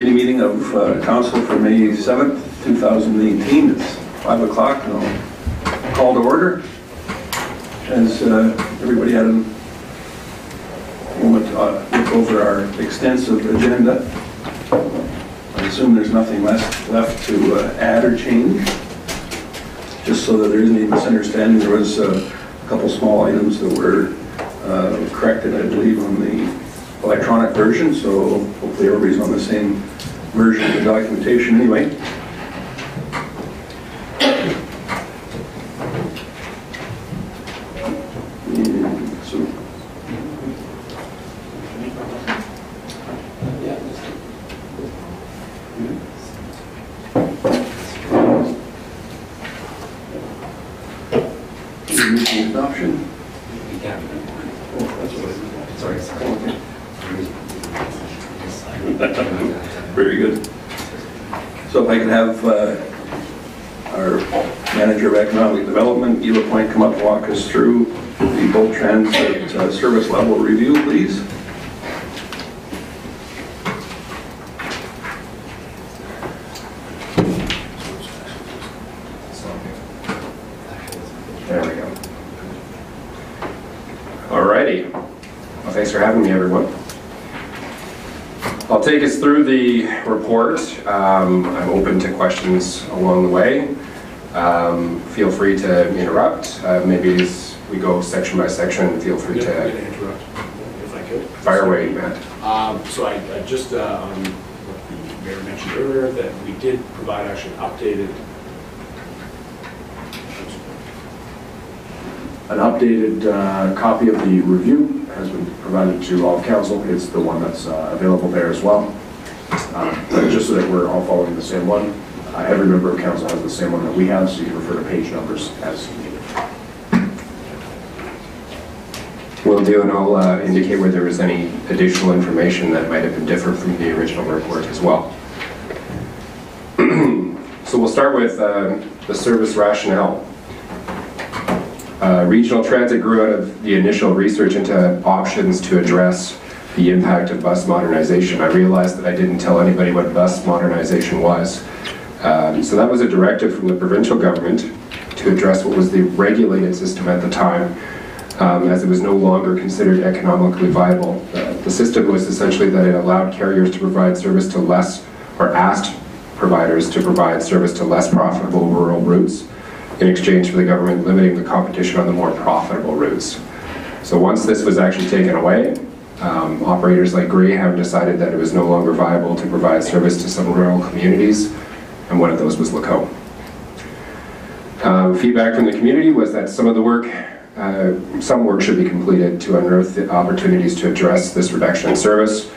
Meeting of Council for May 7th, 2018. It's 5 o'clock and I'll call to order. As everybody had a moment to look over our extensive agenda, I assume there's nothing left to add or change. Just so that there isn't any misunderstanding, there was a couple small items that were corrected, I believe, on the electronic version, so hopefully everybody's on the same version of the documentation anyway. Adoption. Very good. So if I could have our Manager of Economic Development, Guy Lapointe, come up and walk us through the Bolt Transit service level review, please. There we go. Alrighty. Well, thanks for having me, everyone. I'll take us through the report. I'm open to questions along the way. Feel free to interrupt. Maybe as we go section by section, feel free to interrupt, if I could. Fire away, Matt. So I just, on what the mayor mentioned earlier, that we did provide actually an updated copy of the review has been provided to all council. It's the one that's available there as well. Just so that we're all following the same one. Every member of council has the same one that we have, so you can refer to page numbers as needed. Will do, and I'll indicate where there was any additional information that might have been different from the original report as well. So we'll start with the service rationale. Regional Transit grew out of the initial research into options to address the impact of bus modernization. I realized that I didn't tell anybody what bus modernization was. So that was a directive from the provincial government to address what was the regulated system at the time, as it was no longer considered economically viable. The system was essentially that it allowed carriers to provide service to less, or asked providers to provide service to less profitable rural routes, in exchange for the government limiting the competition on the more profitable routes. So once this was actually taken away, operators like Greyhound decided that it was no longer viable to provide service to some rural communities, and one of those was Lacombe. Feedback from the community was that some work should be completed to unearth the opportunities to address this reduction in service.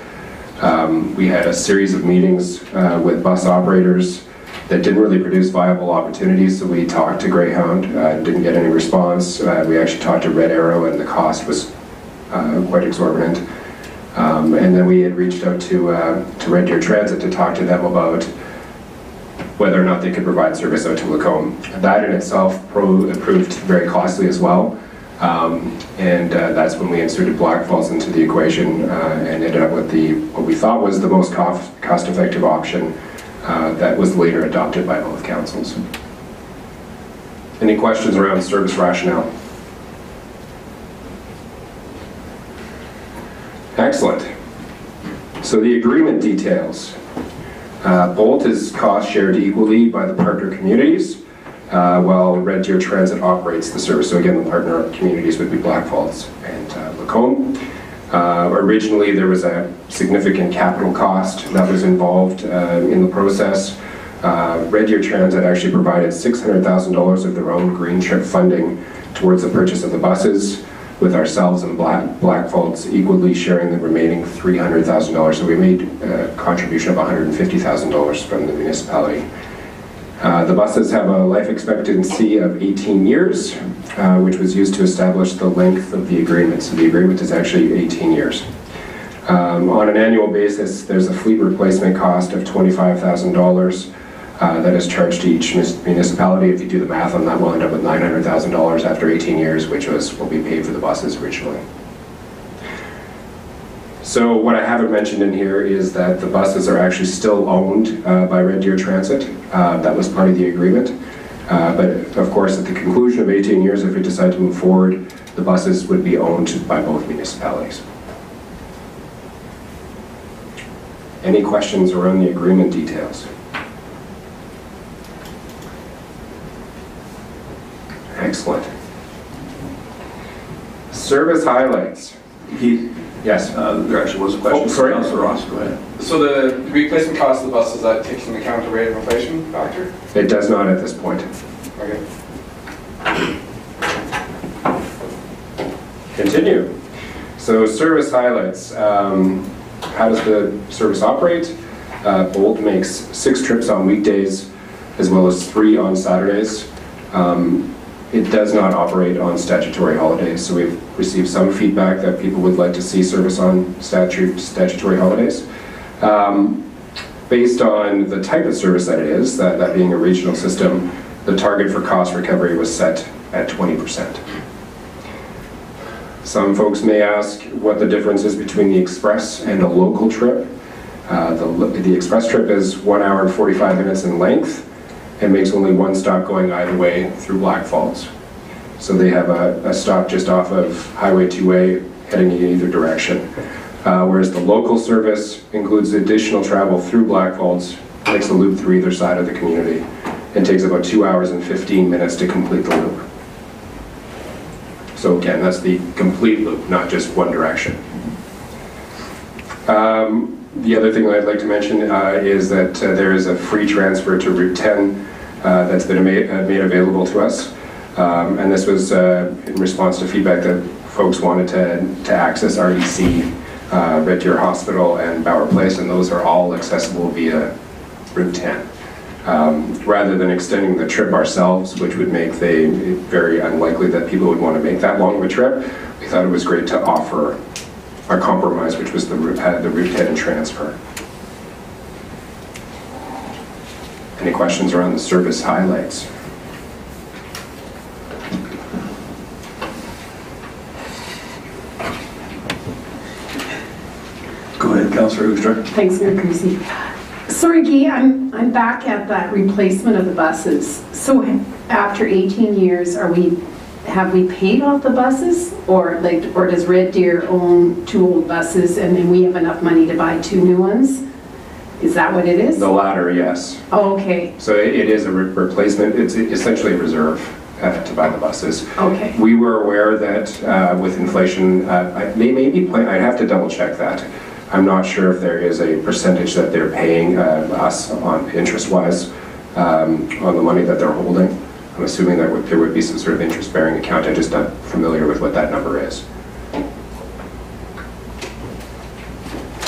We had a series of meetings with bus operators that didn't really produce viable opportunities, so we talked to Greyhound, didn't get any response. We actually talked to Red Arrow, and the cost was quite exorbitant. And then we had reached out to Red Deer Transit to talk to them about whether or not they could provide service out to Lacombe. That in itself proved very costly as well. And that's when we inserted Black Falls into the equation and ended up with what we thought was the most cost-effective option that was later adopted by both councils. Any questions around service rationale? Excellent. So the agreement details. Bolt is cost shared equally by the partner communities, while Red Deer Transit operates the service. So again, the partner communities would be Black Falls and Lacombe. Originally, there was a significant capital cost that was involved in the process. Red Deer Transit actually provided $600,000 of their own green chip funding towards the purchase of the buses, with ourselves and Black Falls equally sharing the remaining $300,000. So we made a contribution of $150,000 from the municipality. The buses have a life expectancy of 18 years, which was used to establish the length of the agreement. So the agreement is actually 18 years. On an annual basis, there's a fleet replacement cost of $25,000 that is charged to each municipality. If you do the math on that, we'll end up with $900,000 after 18 years, which was what we paid for the buses originally. So what I haven't mentioned in here is that the buses are actually still owned by Red Deer Transit. That was part of the agreement. But of course, at the conclusion of 18 years, if we decide to move forward, the buses would be owned by both municipalities. Any questions around the agreement details? Excellent. Service highlights. Yes. There actually was a question. Oh, sorry. Councillor Ross, go ahead. So the replacement cost of the bus, is that takes into account the rate of inflation factor? It does not at this point. Okay. Continue. So service highlights. How does the service operate? Bolt makes 6 trips on weekdays as well as 3 on Saturdays. It does not operate on statutory holidays, so we've received some feedback that people would like to see service on statutory holidays. Based on the type of service that it is, that being a regional system, the target for cost recovery was set at 20%. Some folks may ask what the difference is between the express and a local trip. The express trip is 1 hour and 45 minutes in length and makes only 1 stop going either way through Black Falls. So they have a stop just off of Highway 2A heading in either direction. Whereas the local service includes additional travel through Black Falls, makes a loop through either side of the community, and takes about 2 hours and 15 minutes to complete the loop. So again, that's the complete loop, not just one direction. The other thing that I'd like to mention is that there is a free transfer to Route 10 that's been made available to us. And this was in response to feedback that folks wanted to access RDC, Red Deer Hospital, and Bauer Place, and those are all accessible via Route 10. Rather than extending the trip ourselves, which would make it very unlikely that people would want to make that long of a trip, we thought it was great to offer our compromise, which was the Route 10 transfer. Any questions around the service highlights? Go ahead, Councillor Hoekstra. Thanks, Mayor Creasy. Sorry, Guy, I'm back at that replacement of the buses. So after 18 years, have we paid off the buses, or does Red Deer own 2 old buses and then we have enough money to buy 2 new ones? Is that what it is? The latter, yes. Oh, okay. So it is a replacement. It's essentially a reserve to buy the buses. Okay. We were aware that with inflation, I'd have to double check that. I'm not sure if there is a percentage that they're paying us on interest-wise on the money that they're holding. I'm assuming that there would be some sort of interest-bearing account. I'm just not familiar with what that number is.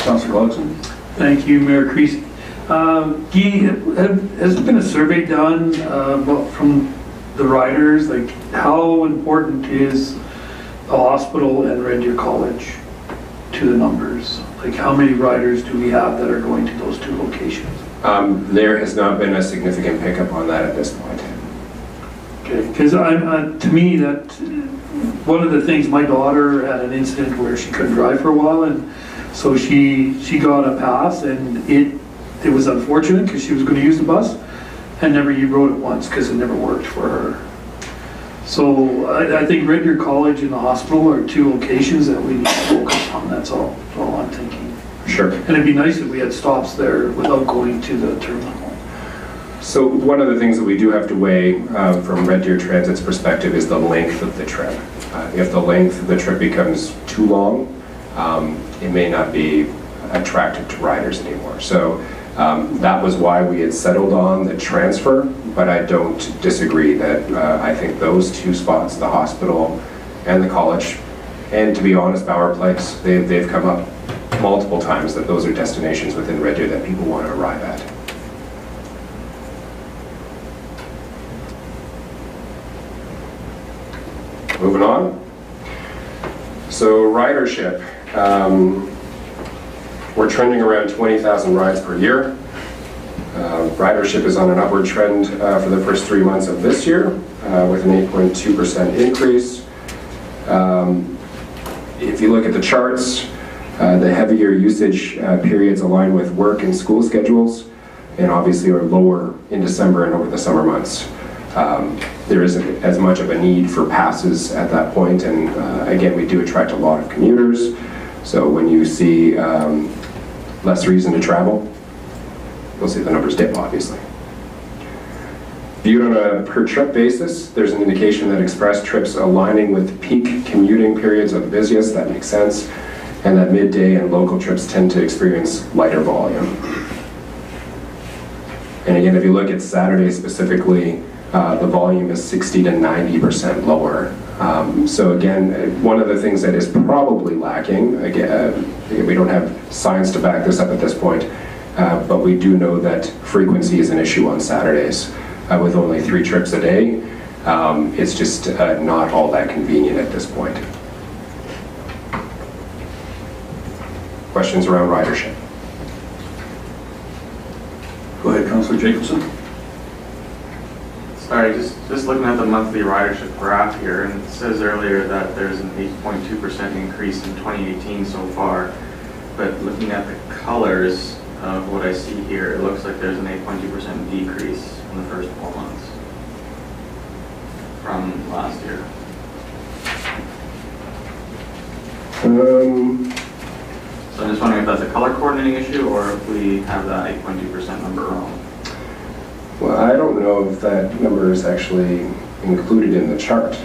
Councillor Clarkson. Thank you, Mayor Creasy. Guy, has there been a survey done from the riders? Like, how important is the hospital and Red Deer College to the numbers? Like, how many riders do we have that are going to those 2 locations? There has not been a significant pickup on that at this point. Okay, because to me, that one of the things, my daughter had an incident where she couldn't drive for a while, and so she got a pass, and it was unfortunate because she was going to use the bus and never rode it once because it never worked for her. So I think Red Deer College and the hospital are 2 locations that we need to focus on. That's all I'm thinking. Sure. And it'd be nice if we had stops there without going to the terminal. So one of the things that we do have to weigh from Red Deer Transit's perspective is the length of the trip. If the length of the trip becomes too long, it may not be attractive to riders anymore. So that was why we had settled on the transfer, but I don't disagree that I think those 2 spots, the hospital and the college, and to be honest, Bauer Place, they've come up multiple times that those are destinations within Red Deer that people want to arrive at. Moving on. So ridership. We're trending around 20,000 rides per year. Ridership is on an upward trend for the first 3 months of this year with an 8.2% increase. If you look at the charts, The heavier usage periods align with work and school schedules, and obviously are lower in December and over the summer months. There isn't as much of a need for passes at that point, and again, we do attract a lot of commuters, so when you see less reason to travel, you'll see the numbers dip, obviously. Viewed on a per trip basis, there's an indication that express trips aligning with peak commuting periods are the busiest. That makes sense. And that midday and local trips tend to experience lighter volume. And again, if you look at Saturday specifically, the volume is 60 to 90% lower. So again, one of the things that is probably lacking, again, we don't have science to back this up at this point, but we do know that frequency is an issue on Saturdays. With only 3 trips a day, it's just not all that convenient at this point. Questions around ridership? Go ahead, Councillor Jacobson. Sorry, just looking at the monthly ridership graph here, and it says earlier that there's an 8.2% increase in 2018 so far, but looking at the colors of what I see here, it looks like there's an 8.2% decrease in the first 4 months from last year. So I'm just wondering if that's a color coordinating issue or if we have that 8.2% number wrong. Well, I don't know if that number is actually included in the chart.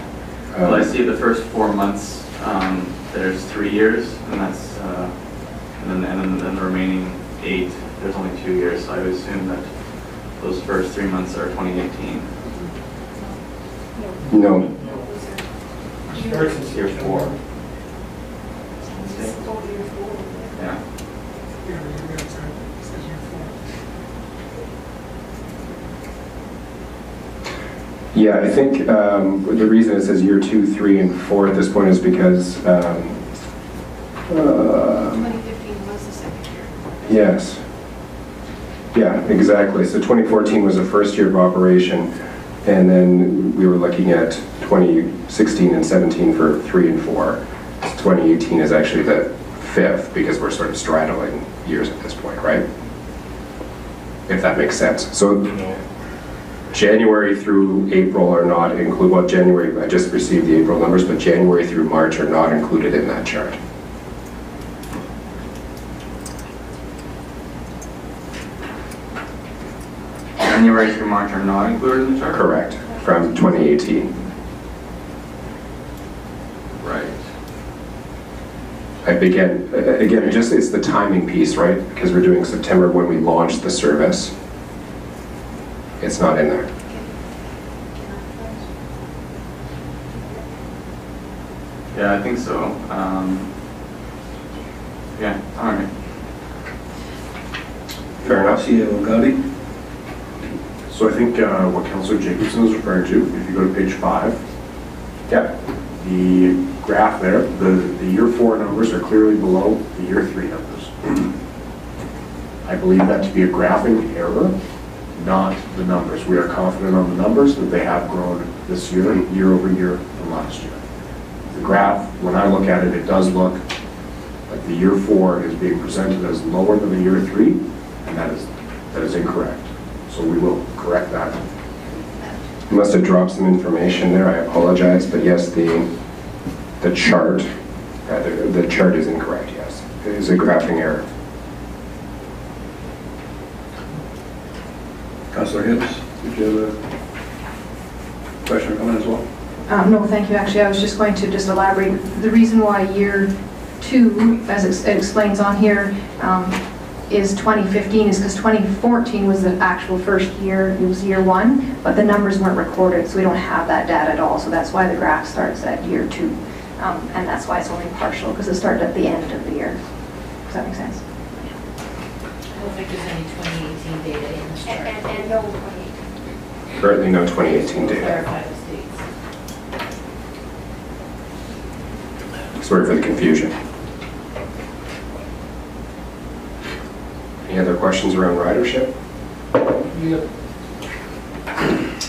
Well, I see the first 4 months, there's 3 years, and that's, and then the remaining 8, there's only 2 years, so I would assume that those first 3 months are 2018. No. Starts since year 4. Yeah. Yeah, I think the reason it says year 2, 3, and 4 at this point is because 2015 was the second year. yes. Yeah, exactly. So 2014 was the first year of operation, and then we were looking at 2016 and 17 for 3 and 4. So 2018 is actually the 5th because we're sort of straddling years at this point, right? If that makes sense. So January through April are not included. Well, January, I just received the April numbers, but January through March are not included in that chart. January through March are not included in the chart? Correct, from 2018. Right. Again, just it's the timing piece, right? Because we're doing September when we launched the service. It's not in there. Yeah, I think so. Yeah, all right. Fair enough. C.A. Gotti. So I think what Councillor Jacobson is referring to, if you go to page 5, Yeah. the graph there, the year 4 numbers are clearly below the year 3 numbers. I believe that to be a graphing error, not the numbers. We are confident on the numbers that they have grown this year, year over year from last year. The graph, when I look at it, it does look like the year 4 is being presented as lower than the year 3, and that is incorrect. So we will correct that. You must have dropped some information there. I apologize, but yes, the chart, the chart is incorrect. Yes, it is a graphing error. Councillor Hibbs, did you have a question or comment as well? No, thank you. Actually, I was just going to just elaborate. The reason why year 2, as it explains on here, is 2015 is because 2014 was the actual first year, it was year 1, but the numbers weren't recorded, so we don't have that data at all. So that's why the graph starts at year 2, and that's why it's only partial, because it started at the end of the year. Does that make sense? I don't think there's any 2018 data in this chart. And no 2018. Currently, no 2018 data. Clarify the states. Sorry for the confusion. Any other questions around ridership?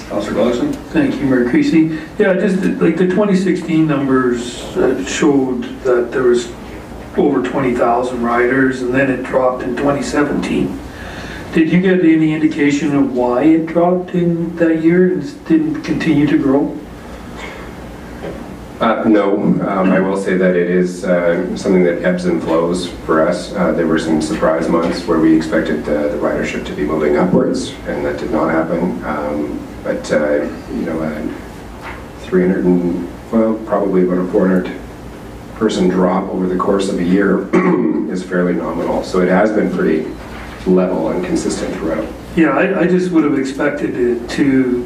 Councillor Gleason? Thank you, Mayor Creasy. Yeah, just like the 2016 numbers showed that there was over 20,000 riders, and then it dropped in 2017. Did you get any indication of why it dropped in that year and didn't continue to grow? No, I will say that it is something that ebbs and flows for us. There were some surprise months where we expected the ridership to be moving upwards, and that did not happen. But 300 and, well, probably about a 400 person drop over the course of a year is fairly nominal. So it has been pretty level and consistent throughout. Yeah, I just would have expected it to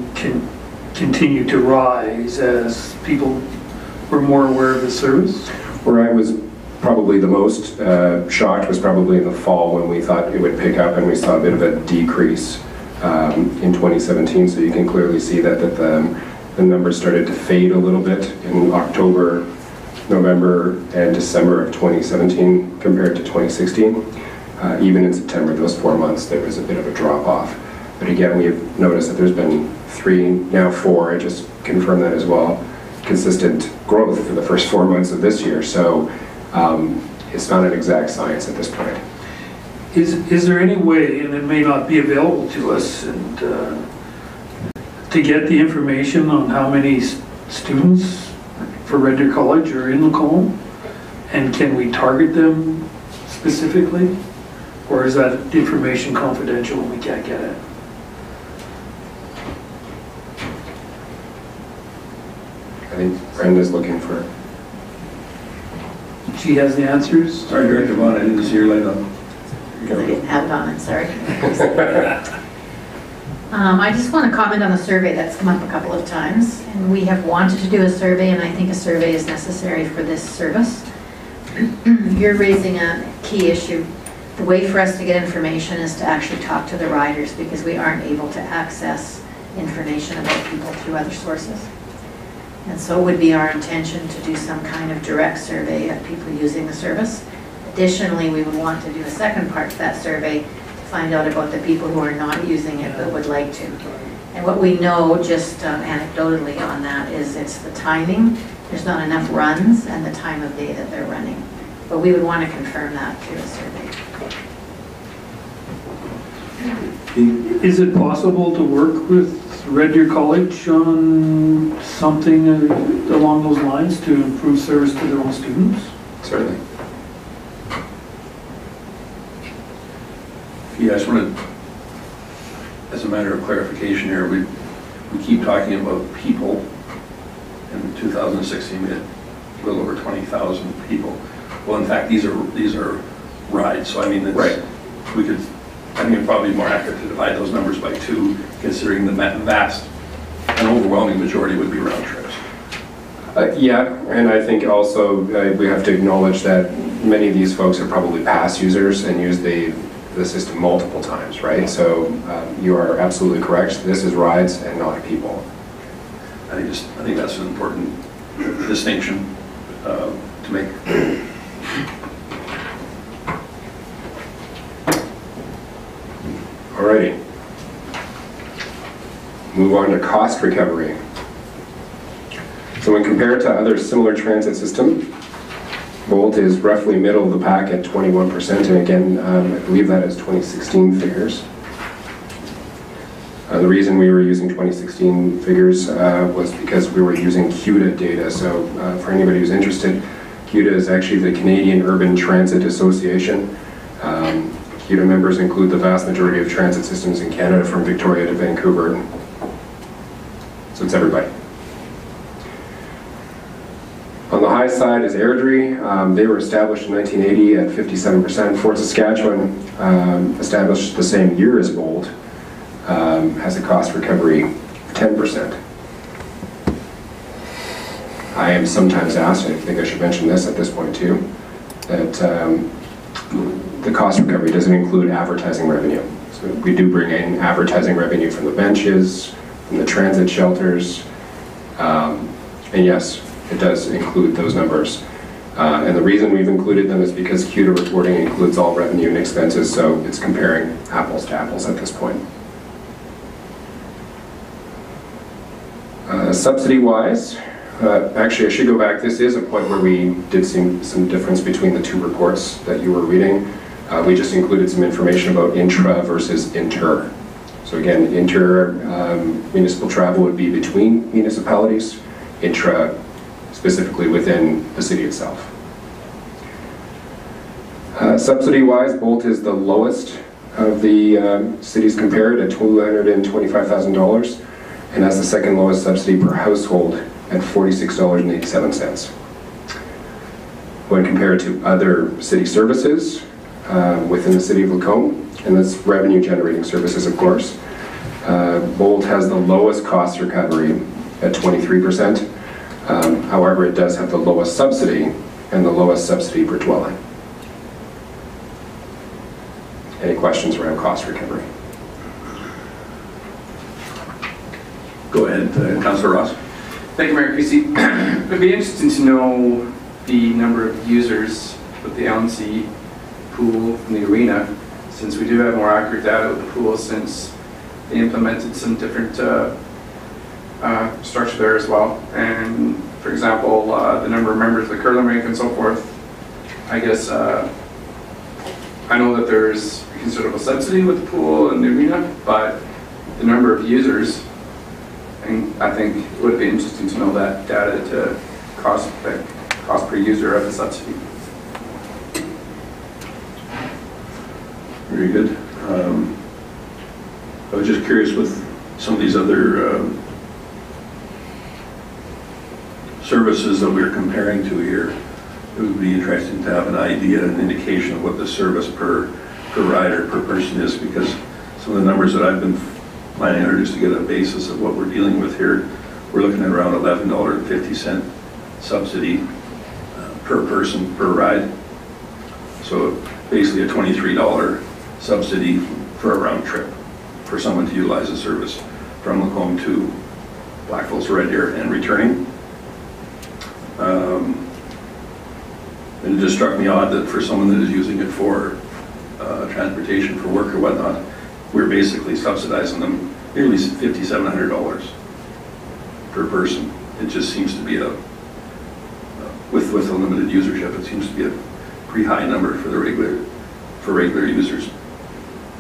continue to rise as people were more aware of the service. Where I was probably the most shocked was probably in the fall when we thought it would pick up, and we saw a bit of a decrease in 2017. So you can clearly see that the numbers started to fade a little bit in October, November, and December of 2017 compared to 2016. Even in September, those 4 months, there was a bit of a drop off. But again, we've noticed that there's been 3, now 4, I just confirmed that as well, consistent growth for the first 4 months of this year. So it's not an exact science at this point. Is there any way, and it may not be available to us, and to get the information on how many students for Red Deer College are in Lacombe? And can we target them specifically? Or is that information confidential and we can't get it? I think Brenda's looking for. She has the answers? Sorry, Director Vaughn, I didn't see your light on. I didn't have it on it, sorry. I just want to comment on the survey that's come up a couple of times. And we have wanted to do a survey, and I think a survey is necessary for this service. You're raising a key issue. The way for us to get information is to actually talk to the riders, because we aren't able to access information about people through other sources. And so it would be our intention to do some kind of direct survey of people using the service. Additionally, we would want to do a second part to that survey to find out about the people who are not using it but would like to. And what we know, just anecdotally on that, is it's the timing. There's not enough runs and the time of day that they're running. But we would want to confirm that through a survey. Is it possible to work with Red Deer College on something along those lines to improve service to their own students? Certainly. Yeah, I just wanted, as a matter of clarification here, we keep talking about people. In 2016, we had a little over 20,000 people. Well, in fact, these are rides. So I mean, it's, right. We could. I think it'd probably be more accurate to divide those numbers by 2, considering the vast and overwhelming majority would be round trips. Yeah, and I think also we have to acknowledge that many of these folks are probably past users and use the system multiple times, right? So you are absolutely correct. This is rides and not people. I think that's an important distinction to make. Alrighty. Move on to cost recovery. So when compared to other similar transit systems, Bolt is roughly middle of the pack at 21%, and again, I believe that is 2016 figures. The reason we were using 2016 figures was because we were using CUDA data. So for anybody who's interested, CUDA is actually the Canadian Urban Transit Association. CUDA members include the vast majority of transit systems in Canada from Victoria to Vancouver. So it's everybody. On the high side is Airdrie. They were established in 1980 at 57%. Fort Saskatchewan, established the same year as Bolt, has a cost recovery of 10%. I am sometimes asked, I think I should mention this at this point too, that the cost recovery doesn't include advertising revenue. So we do bring in advertising revenue from the benches, from the transit shelters, and yes, it does include those numbers. And the reason we've included them is because CUDA reporting includes all revenue and expenses, so it's comparing apples to apples at this point. Subsidy-wise, Actually, I should go back. This is a point where we did see some difference between the two reports that you were reading. We just included some information about intra versus inter. So again, inter municipal travel would be between municipalities, intra specifically within the city itself. Subsidy-wise, Bolt is the lowest of the cities compared at $225,000, and has the second lowest subsidy per household at $46.87. When compared to other city services within the city of Lacombe, and that's revenue generating services, of course, Bolt has the lowest cost recovery at 23%. However, it does have the lowest subsidy and the lowest subsidy per dwelling. Any questions around cost recovery? Go ahead, Councillor Ross. Thank you, Mayor Creasy. It would be interesting to know the number of users with the LMC pool and the arena, since we do have more accurate data with the pool since they implemented some different structure there as well. And for example, the number of members of the curling rink and so forth, I guess I know that there's a considerable subsidy with the pool and the arena, but the number of users, and I think it would be interesting to know that data to cost per user of the subsidy. Very good. I was just curious with some of these other services that we're comparing to here. It would be interesting to have an idea, an indication of what the service per rider, per person is, because some of the numbers that I've been planning are just to get a basis of what we're dealing with here. We're looking at around $11.50 subsidy per person per ride. So basically a $23 subsidy for a round trip for someone to utilize the service from Lacombe to Black Hills, Red Deer, and returning. And it just struck me odd that for someone that is using it for transportation for work or whatnot, we're basically subsidizing them nearly $5,700 per person. It just seems to be with a limited usership, it seems to be a pretty high number for the regular users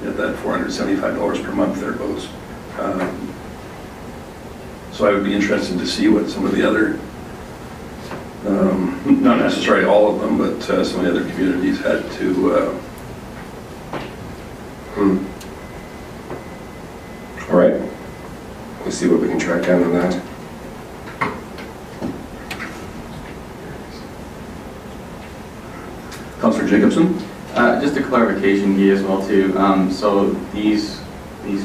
at that $475 per month thereabouts. So I would be interested to see what some of the other, not necessarily all of them, but some of the other communities had to. All right, we'll see what we can track down on that. Councillor Jacobson? Just a clarification, Guy, as well too. So these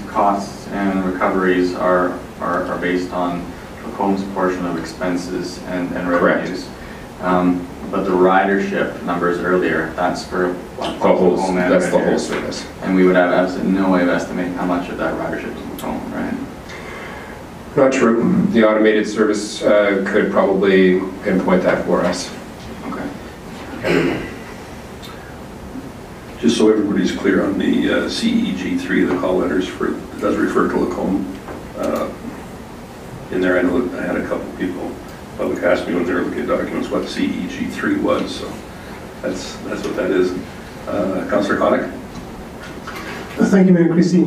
costs and recoveries are based on Lacombe's portion of expenses and revenues. But the ridership numbers earlier, that's for Lacombe. That's the whole service. And we would have absolutely no way of estimating how much of that ridership is Lacombe, right? Not true. The automated service could probably pinpoint that for us. Okay. Just so everybody's clear on the CEG3, the call letters for, it does refer to Lacombe. In there, I know that I had a couple people public ask me when they were looking at documents what CEG3 was, so that's what that is. Councillor Connick? Thank you, Mayor Creasy.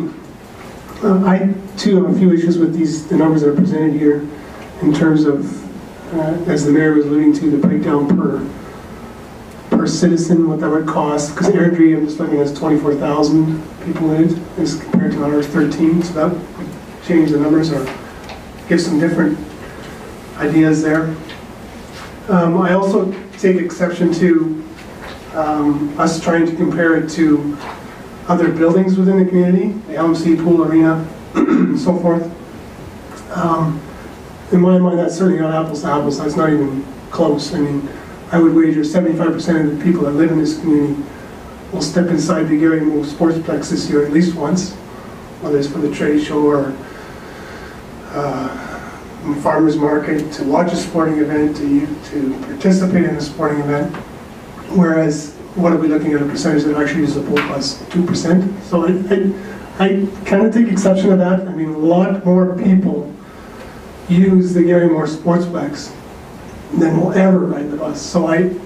I too have a few issues with the numbers that are presented here in terms of, as the mayor was alluding to, the breakdown per citizen, what that would cost, because Airdrie, I'm just looking at 24,000 people in it as compared to 113, so that would change the numbers or give some different ideas there. I also take exception to us trying to compare it to other buildings within the community, the LMC pool arena, and so forth. In my mind, that's certainly not apples to apples. That's not even close. I mean, I would wager 75% of the people that live in this community will step inside the Gary Moore Sportsplex this year at least once, whether it's for the trade show or farmers market, to watch a sporting event, to participate in a sporting event. Whereas, what are we looking at, a percentage that actually use the pool plus 2%? So I kind of take exception to that. I mean, a lot more people use the Gary Moore Sportsplex than will ever ride the bus. So in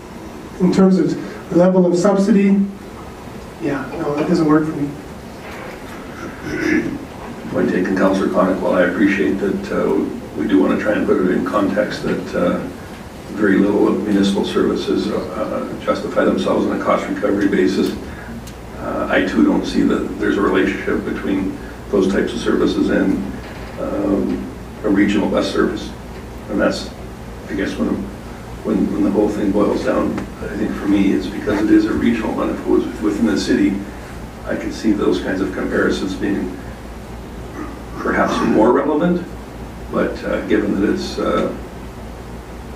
terms of level of subsidy, yeah, no, that doesn't work for me. Point taken, Councillor Connick. Well, I appreciate that we do want to try and put it in context that very little of municipal services justify themselves on a cost recovery basis. I too don't see that there's a relationship between those types of services and a regional bus service. And that's, I guess, when the whole thing boils down, I think for me, it's because it is a regional one. If it was within the city, I could see those kinds of comparisons being perhaps more relevant, but given that it's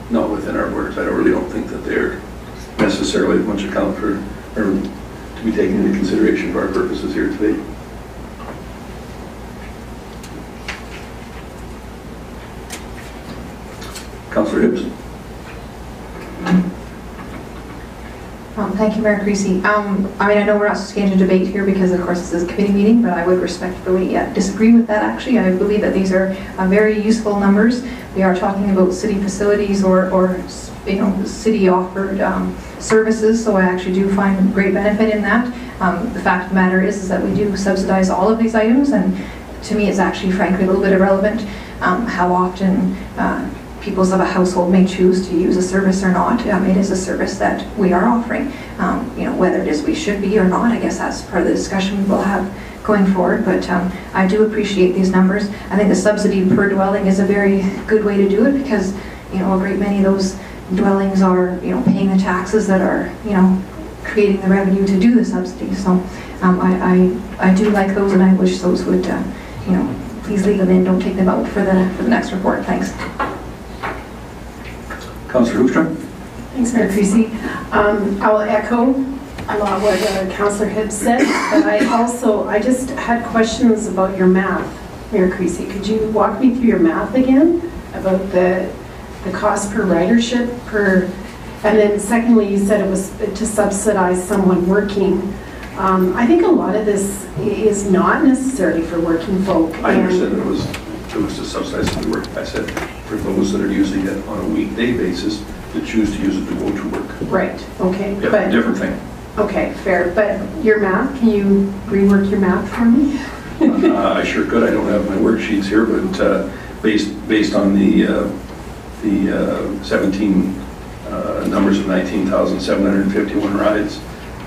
not within our borders, I really don't think that they're necessarily much account for, or to be taken into consideration for our purposes here today. Councillor Hibbs. Thank you, Mayor Creasy. I mean, I know we're not supposed to get into debate here because, of course, this is a committee meeting, but I would respectfully disagree with that, actually. I believe that these are very useful numbers. We are talking about city facilities or city-offered services, so I actually do find great benefit in that. The fact of the matter is that we do subsidize all of these items, and to me, it's actually, frankly, a little bit irrelevant how often peoples of a household may choose to use a service or not. It is a service that we are offering. Whether it is we should be or not, I guess that's part of the discussion we'll have going forward, but I do appreciate these numbers. I think the subsidy per dwelling is a very good way to do it because, a great many of those dwellings are, paying the taxes that are, creating the revenue to do the subsidy. So I do like those, and I wish those would, please leave them in, don't take them out for the next report. Thanks. Councillor Hoefstra. Thanks, Mayor Creasy. I'll echo a lot what Councillor Hibbs said, but I just had questions about your math, Mayor Creasy. Could you walk me through your math again about the cost per ridership and then secondly, you said it was to subsidize someone working. I think a lot of this is not necessarily for working folk. I understand it was to subsidize the work. I said for those that are using it on a weekday basis that choose to use it to go to work. Right, okay. Yeah, but different thing. Okay, fair. But your math, can you rework your math for me? I sure could. I don't have my worksheets here, but based on the 17 numbers of 19,751 rides,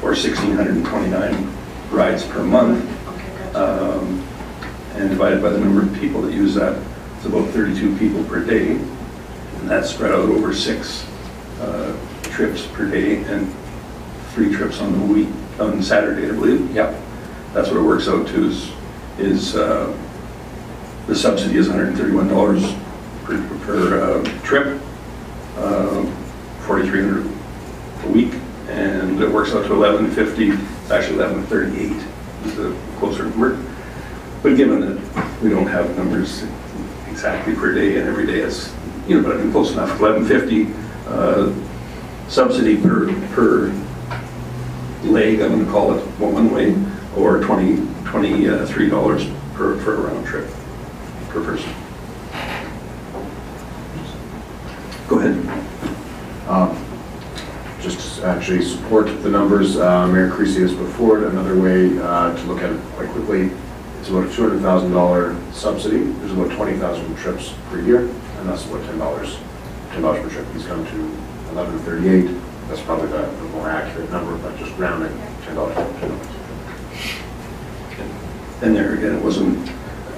or 1,629 rides per month, and divided by the number of people that use that, it's about 32 people per day, and that's spread out over 6 trips per day and 3 trips on the week, on Saturday, I believe. Yep, that's what it works out to. Is the subsidy is $131 per trip, $4,300 a week, and it works out to $1,150. It's actually $1,138 is the closer number. But given that we don't have numbers exactly per day and every day, it's but I mean close enough. $1,150 subsidy per leg, I'm going to call it one way, or $23 per round trip per person. Go ahead. Just to actually support the numbers, Mayor Creasy has put forward another way to look at it quite quickly. It's about a $200,000 subsidy. There's about 20,000 trips per year, and that's about $10 per trip. He's come to $1,138. That's probably the more accurate number, but just rounding $10. And there again, it wasn't,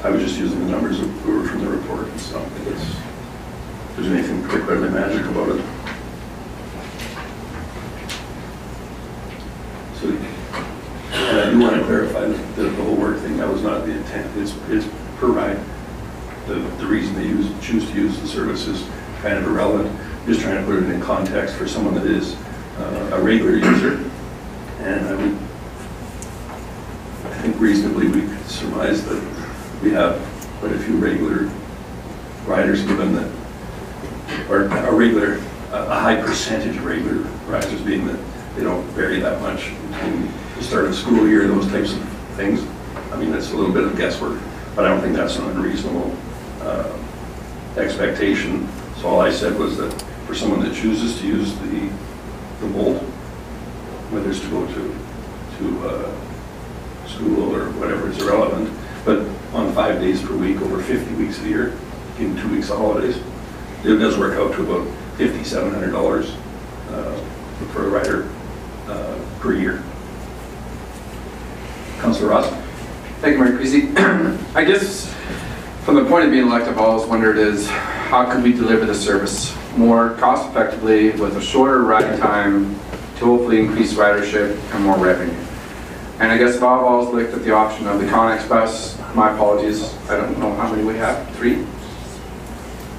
I was just using the numbers that were from the report. It's not that there's anything particularly magic about it. So, and I do want to clarify that the whole work thing, that was not the intent. It's per ride. The reason they choose to use the service is kind of irrelevant. I'm just trying to put it in context for someone that is a regular user. And I think reasonably we could surmise that we have quite a few regular riders, given that, or a high percentage of regular riders, being that they don't vary that much between the start of school year, those types of things. I mean, it's a little bit of guesswork, but I don't think that's an unreasonable expectation. So all I said was that for for someone that chooses to use the Bolt, whether it's to go to school or whatever, it's irrelevant, but on 5 days per week over 50 weeks a year, in 2 weeks of holidays, it does work out to about $5,700 for a rider per year. Councillor Ross? Thank you, Mayor Creasy. I guess from the point of being elected, I've always wondered is how could we deliver the service more cost effectively with a shorter ride time to hopefully increase ridership and more revenue. And I guess I've always looked at the option of the Connex bus. My apologies, I don't know how many we have, 3?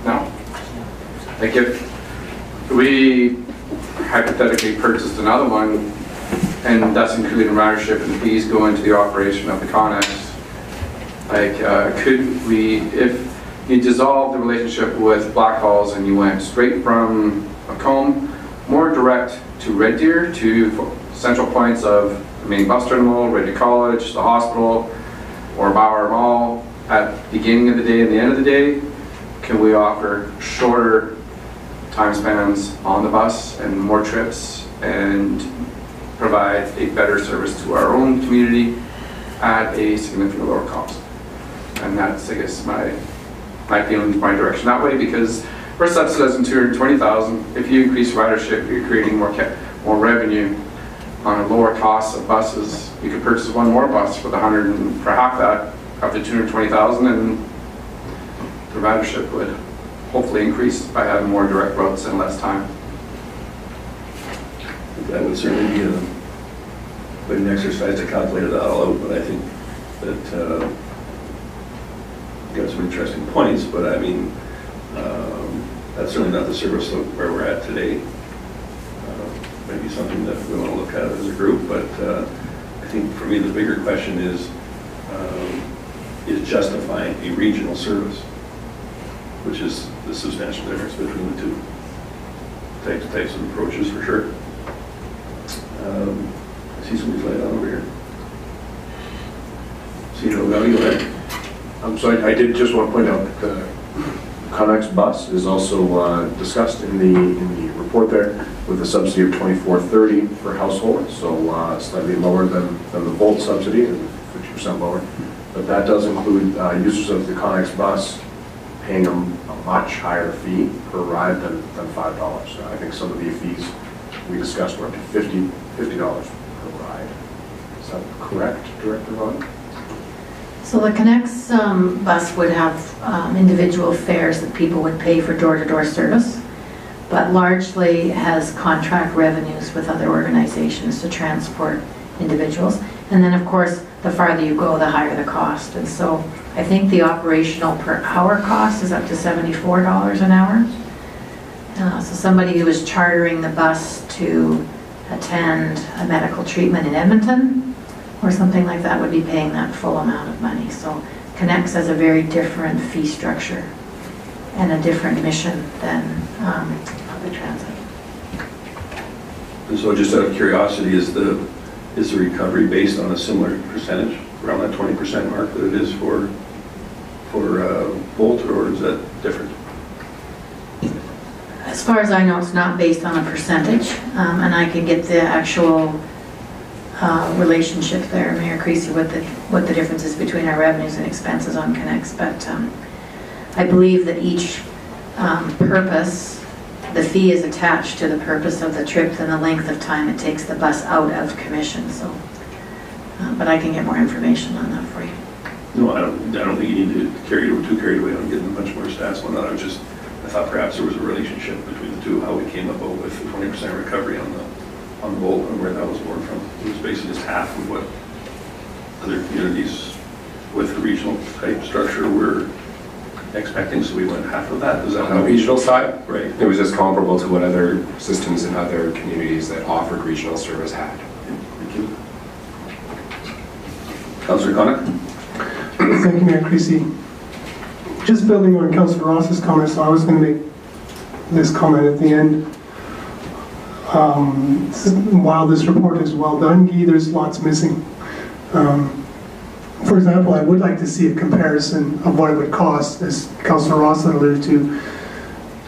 No? Like if we hypothetically purchased another one and that's including ridership and fees go into the operation of the Connex, like could we, if you dissolve the relationship with Blackhawks and you went straight from Macomb, more direct to Red Deer, to central points of the main bus terminal, Red Deer College, the hospital, or Bauer Mall at the beginning of the day and the end of the day, can we offer shorter time spans on the bus and more trips and provide a better service to our own community at a significantly lower cost? And that's, I guess, my feelings, my direction that way, because we're subsidizing $220,000. If you increase ridership, you're creating more revenue on a lower cost of buses. You could purchase one more bus for for half that, up to $220,000, and the ridership would hopefully increase by having more direct routes and less time. That would certainly be an exercise to calculate that all out, but I think that you got some interesting points, but I mean, that's certainly not the service where we're at today. Maybe something that we want to look at as a group, but I think for me the bigger question is justifying a regional service, which is the substantial difference between the two types of approaches for sure. I see somebody's light on over here. See no go ahead. So I did just want to point out that the Connex bus is also discussed in the report there with a subsidy of $24.30 per household, so slightly lower than the Volt subsidy, and 50% lower. But that does include users of the Connex bus paying a much higher fee per ride than $5. So I think some of the fees we discussed were up to $50 per ride. Is that correct, Director Ron? So the Connex bus would have individual fares that people would pay for door-to-door service, but largely has contract revenues with other organizations to transport individuals. And then of course, the farther you go, the higher the cost. And so I think the operational per hour cost is up to $74 an hour. So somebody who is chartering the bus to attend a medical treatment in Edmonton or something like that would be paying that full amount of money. So Connex has a very different fee structure and a different mission than public transit. And so just out of curiosity, is the recovery based on a similar percentage, around that 20% mark that it is for Volt, or is that different? As far as I know, it's not based on a percentage, and I can get the actual relationship there, Mayor Creasy, what the difference is between our revenues and expenses on Connex. But I believe that each purpose, the fee is attached to the purpose of the trip and the length of time it takes the bus out of commission. So, but I can get more information on that for you. No, I don't think you need to too carried away on getting a bunch more stats on that. I thought perhaps there was a relationship between the two, how we came up with the 20% recovery on the Volt and where that was born from. It was basically just half of what other communities with the regional type structure were expecting, so we went half of that. Is that on the regional side? Right. It was just comparable to what other systems in other communities that offered regional service had. Thank you. Councillor Connick? Thank you, Mayor Creasy. Just building on Councillor Ross's comments, so I was going to make this comment at the end. While this report is well done, Guy, there's lots missing. For example, I would like to see a comparison of what it would cost, as Councillor Ross alluded to,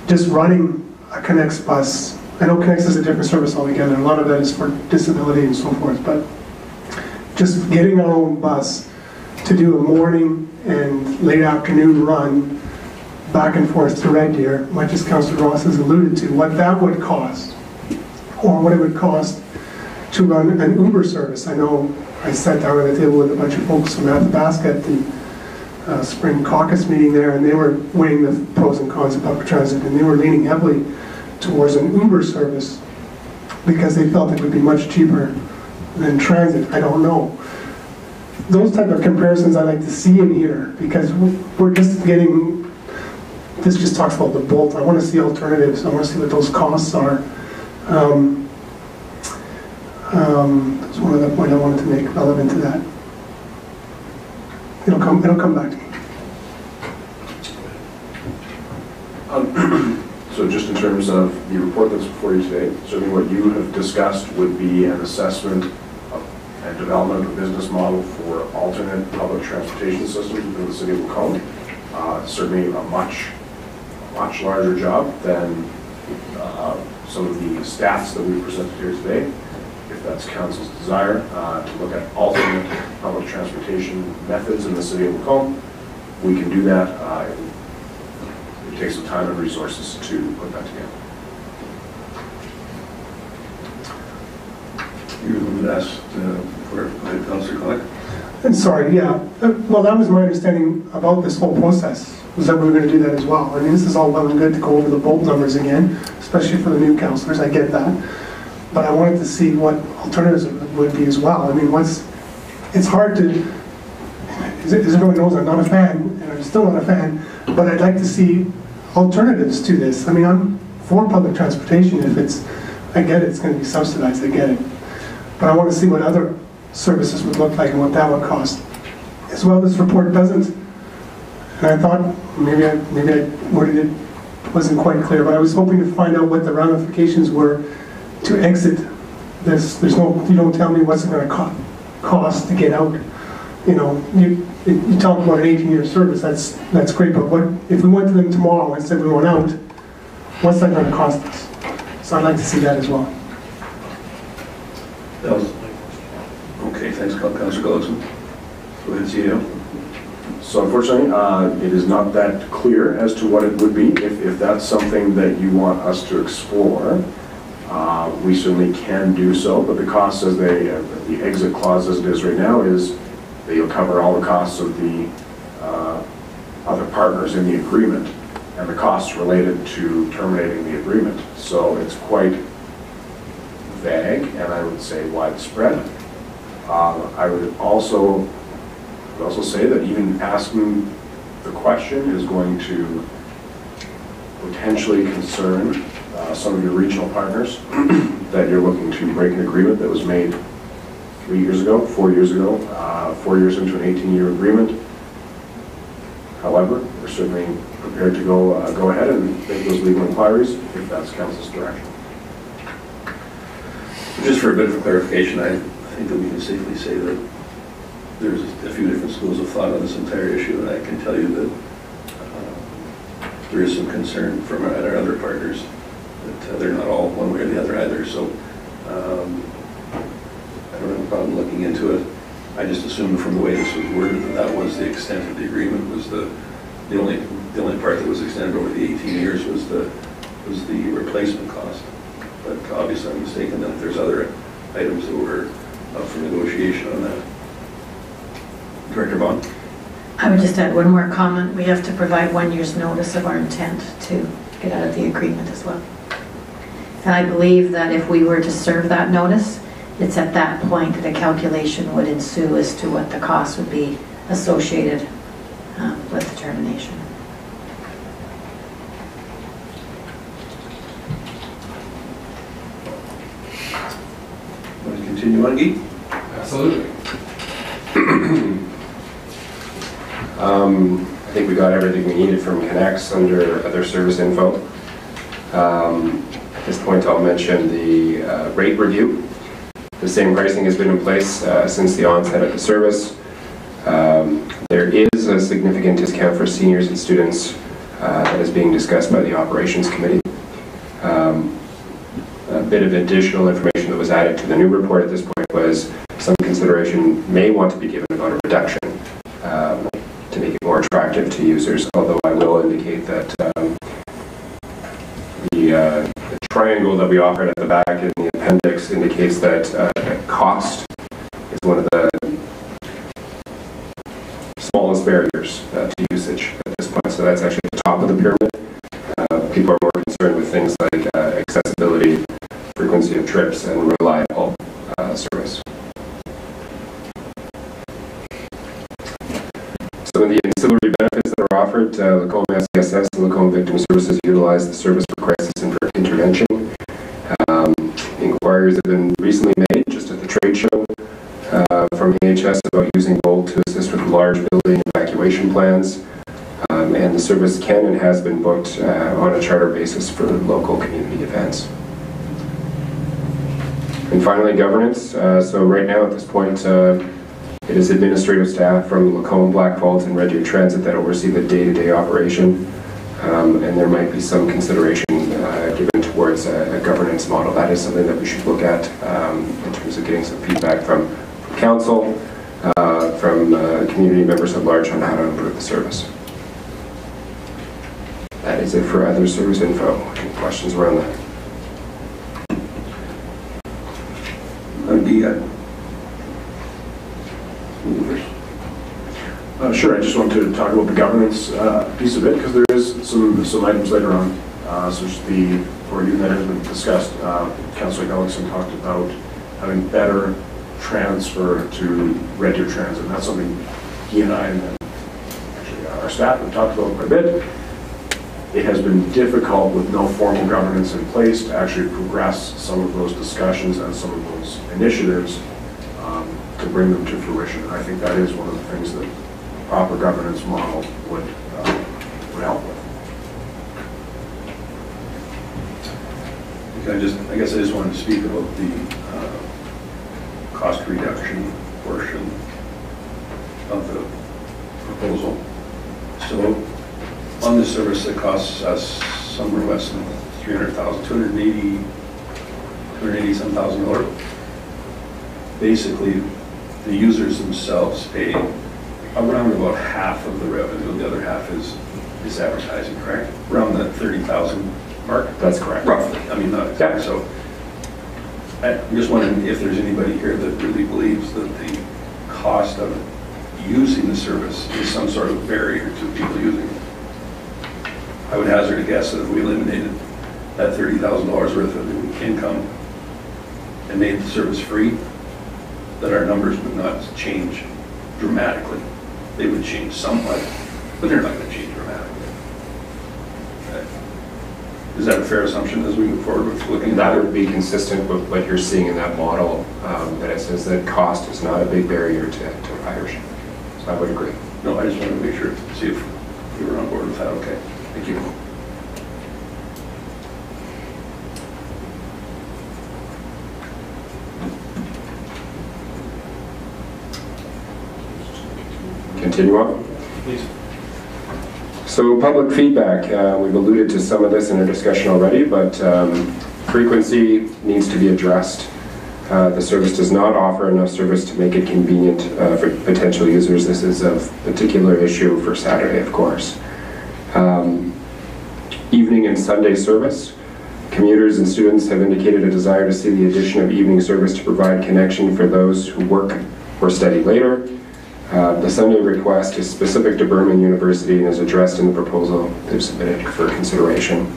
just running a Connex bus, I know Connex is a different service altogether, a lot of that is for disability and so forth, but just getting our own bus to do a morning and late afternoon run back and forth to Red Deer, much as Councillor Ross has alluded to, what that would cost, or what it would cost to run an Uber service. I know I sat down at a table with a bunch of folks from Athabasca at the spring caucus meeting there, and they were weighing the pros and cons of public transit, and they were leaning heavily towards an Uber service because they felt it would be much cheaper than transit. I don't know. Those type of comparisons I like to see in here, because we're just getting, this just talks about the Bolt. I want to see alternatives. I want to see what those costs are. That's one other point I wanted to make relevant to that. It'll come back to me. So just in terms of the report that's before you today, certainly what you have discussed would be an assessment of, and development of a business model for alternate public transportation systems within the city of Macomb. Certainly a much larger job than some of the stats that we presented here today. If that's council's desire to look at alternate public transportation methods in the city of Macomb, we can do that. It takes some time and resources to put that together. You would ask for Councillor Clark. And sorry, yeah. Well, that was my understanding about this whole process, was that we were going to do that as well. I mean, this is all well and good to go over the Bolt numbers again, especially for the new councillors. I get that. But I wanted to see what alternatives would be as well. I mean, it's hard to, as everyone knows, I'm not a fan, and I'm still not a fan, but I'd like to see alternatives to this. I mean, I'm for public transportation if I get it, it's going to be subsidized, I get it. But I want to see what other services would look like and what that would cost. As well, this report doesn't. And I thought maybe I worded it wasn't quite clear, but I was hoping to find out what the ramifications were to exit this. You don't tell me what's it going to cost to get out. You know, you talk about an 18-year service, that's great, but what if we went to them tomorrow and said we went out, what's that going to cost us? So I'd like to see that as well. That was okay. Thanks, Councillor Gullickson. Go ahead, CEO. So unfortunately, it is not that clear as to what it would be. If that's something that you want us to explore, we certainly can do so, but the cost as the exit clause as it is right now is that you'll cover all the costs of the other partners in the agreement and the costs related to terminating the agreement. So it's quite vague and I would say widespread. I would also say that even asking the question is going to potentially concern some of your regional partners that you're looking to break an agreement that was made 3 years ago, 4 years ago, 4 years into an 18-year agreement. However, we're certainly prepared to go ahead and make those legal inquiries if that's council's direction. Just for a bit of clarification, I think that we can safely say that there's a few different schools of thought on this entire issue, and I can tell you that there is some concern from our other partners that they're not all one way or the other either. So I don't have a problem looking into it. I just assumed from the way this was worded that was the extent of the agreement, was the only part that was extended over the 18 years was the replacement cost. But obviously I'm mistaken that if there's other items that were up for negotiation on that. Director Bond? I would just add one more comment. We have to provide 1 year's notice of our intent to get out of the agreement as well. And I believe that if we were to serve that notice, it's at that point that a calculation would ensue as to what the cost would be associated with the termination. Want to continue on, Guy? Absolutely. I think we got everything we needed from Connex under other service info. At this point, I'll mention the rate review. The same pricing has been in place since the onset of the service. There is a significant discount for seniors and students that is being discussed by the operations committee. A bit of additional information that was added to the new report at this point was some consideration may want to be given about a reduction to make it more attractive to users, although I will indicate that the triangle that we offered at the back in the appendix indicates that cost is one of the smallest barriers to usage at this point. So that's actually at the top of the pyramid. People are more concerned with things like accessibility, frequency of trips, and reliable service. Some of the ancillary benefits that are offered, Lacombe SCSS and Lacombe Victim Services utilize the service for crisis intervention. Inquiries have been recently made just at the trade show from AHS about using Bolt to assist with large building evacuation plans. And the service can and has been booked on a charter basis for local community events. And finally, governance. So right now at this point, it is administrative staff from Lacombe, Black Vault, and Red Deer Transit that oversee the day-to-day operation. And there might be some consideration given towards a governance model. That is something that we should look at in terms of getting some feedback from council, from community members at large on how to improve the service. That is it for other service info. Any questions around that? That'd be Sure, I just wanted to talk about the governance piece of it, because there is some items later on, such the, for you that has been discussed. Councillor Gullickson talked about having better transfer to Red Deer Transit, and that's something he and I, and actually our staff have talked about quite a bit. It has been difficult with no formal governance in place to actually progress some of those discussions and some of those initiatives to bring them to fruition. And I think that is one of the things that a proper governance model would help with. I guess I just wanted to speak about the cost reduction portion of the proposal. So on this service that costs us somewhere less than $300,000, $280 some thousand. Basically, the users themselves pay around about half of the revenue. The other half is advertising, correct? Around the 30,000 mark? That's correct. Roughly. I mean, not exactly. So I'm just wondering if there's anybody here that really believes that the cost of using the service is some sort of barrier to people using it. I would hazard a guess that if we eliminated that $30,000 worth of income and made the service free, that our numbers would not change dramatically. They would change somewhat, but they're not going to change dramatically. Is that a fair assumption as we move forward with looking at that? That would be consistent with what you're seeing in that model, that it says that cost is not a big barrier to ridership. So I would agree. No, I just wanted to make sure, see if we were on board with that. Okay, thank you. Continue on. Please. So public feedback, we've alluded to some of this in our discussion already, but frequency needs to be addressed. The service does not offer enough service to make it convenient for potential users. This is a particular issue for Saturday, of course. Evening and Sunday service. Commuters and students have indicated a desire to see the addition of evening service to provide connection for those who work or study later. The Sunday request is specific to Burman University and is addressed in the proposal they've submitted for consideration.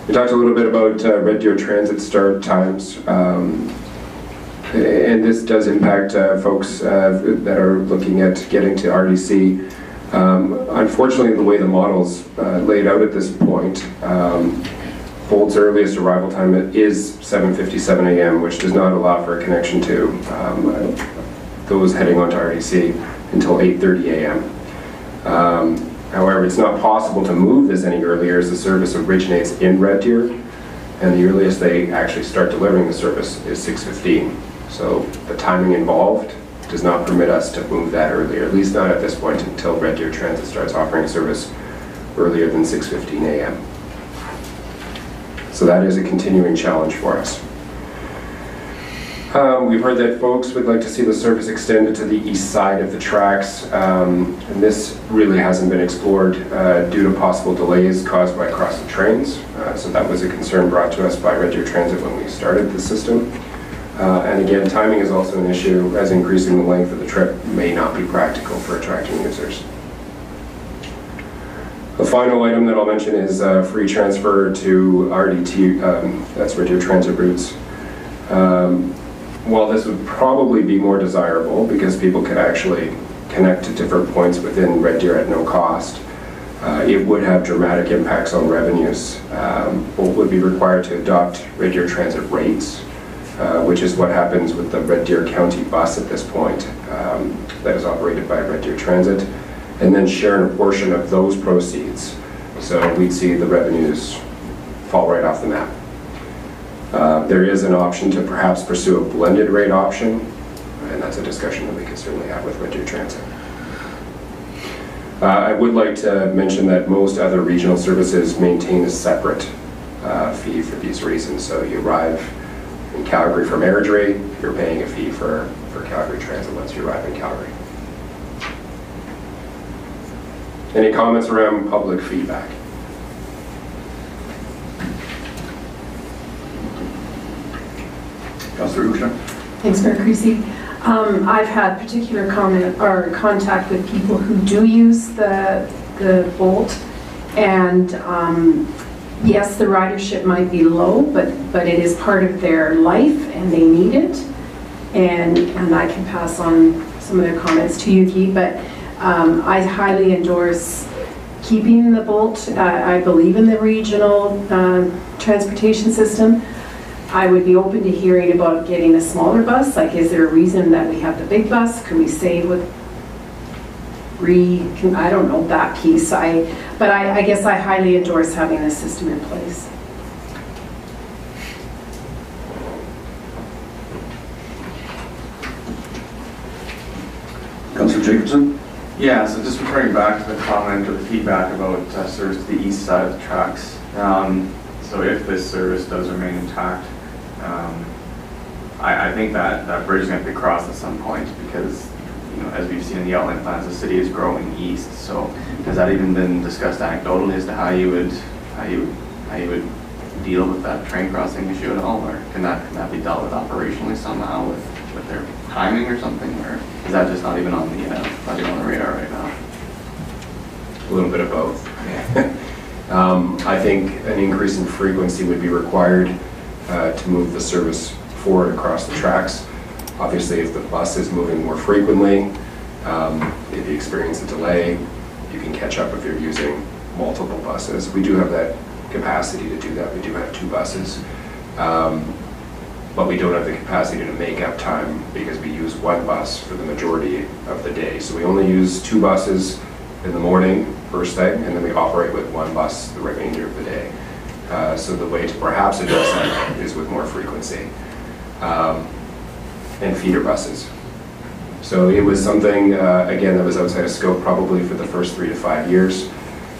We talked a little bit about Red Deer Transit start times, and this does impact folks that are looking at getting to RDC. Unfortunately, the way the model's laid out at this point, Bolt's earliest arrival time is 7:57 a.m., which does not allow for a connection to those heading onto RDC until 8:30 a.m. However, it's not possible to move this any earlier as the service originates in Red Deer, and the earliest they actually start delivering the service is 6:15. So the timing involved does not permit us to move that earlier, at least not at this point until Red Deer Transit starts offering service earlier than 6:15 a.m. So that is a continuing challenge for us. We've heard that folks would like to see the service extended to the east side of the tracks, and this really hasn't been explored due to possible delays caused by crossing trains. So that was a concern brought to us by Red Deer Transit when we started the system. And again, timing is also an issue, as increasing the length of the trip may not be practical for attracting users. The final item that I'll mention is free transfer to RDT, that's Red Deer Transit routes. While this would probably be more desirable because people could actually connect to different points within Red Deer at no cost, it would have dramatic impacts on revenues. Both would be required to adopt Red Deer Transit rates, which is what happens with the Red Deer County bus at this point that is operated by Red Deer Transit, and then share in a portion of those proceeds. So we'd see the revenues fall right off the map. There is an option to perhaps pursue a blended rate option, and that's a discussion that we could certainly have with Red Deer Transit. I would like to mention that most other regional services maintain a separate fee for these reasons. So you arrive in Calgary from Airdrie, you're paying a fee for Calgary Transit once you arrive in Calgary. Any comments around public feedback? Councillor Ushna. Thanks, Mayor Creasy. I've had particular comment or contact with people who do use the Bolt, and yes, the ridership might be low, but it is part of their life and they need it. And I can pass on some of their comments to you, Guy, but I highly endorse keeping the Bolt. I believe in the regional transportation system. I would be open to hearing about getting a smaller bus. Like, is there a reason that we have the big bus? Can we save with I don't know that piece. But I guess I highly endorse having this system in place. Councillor Jacobson. Yeah, so just referring back to the comment or the feedback about service to the east side of the tracks. So if this service does remain intact, I think that bridge is going to be crossed at some point because, you know, as we've seen in the outline plans, the city is growing east. So has that even been discussed anecdotally as to how you would deal with that train crossing issue at all, or can that be dealt with operationally somehow with their timing or something, or is that just not even on the radar right now? A little bit of both. I think an increase in frequency would be required to move the service forward across the tracks. Obviously, if the bus is moving more frequently, if you experience a delay, you can catch up if you're using multiple buses. We do have that capacity to do that. We do have 2 buses, but we don't have the capacity to make up time because we use 1 bus for the majority of the day. So we only use 2 buses in the morning, first thing, and then we operate with 1 bus the remainder of the day. So the way to perhaps address that is with more frequency and feeder buses. So it was something, again, that was outside of scope probably for the first 3 to 5 years.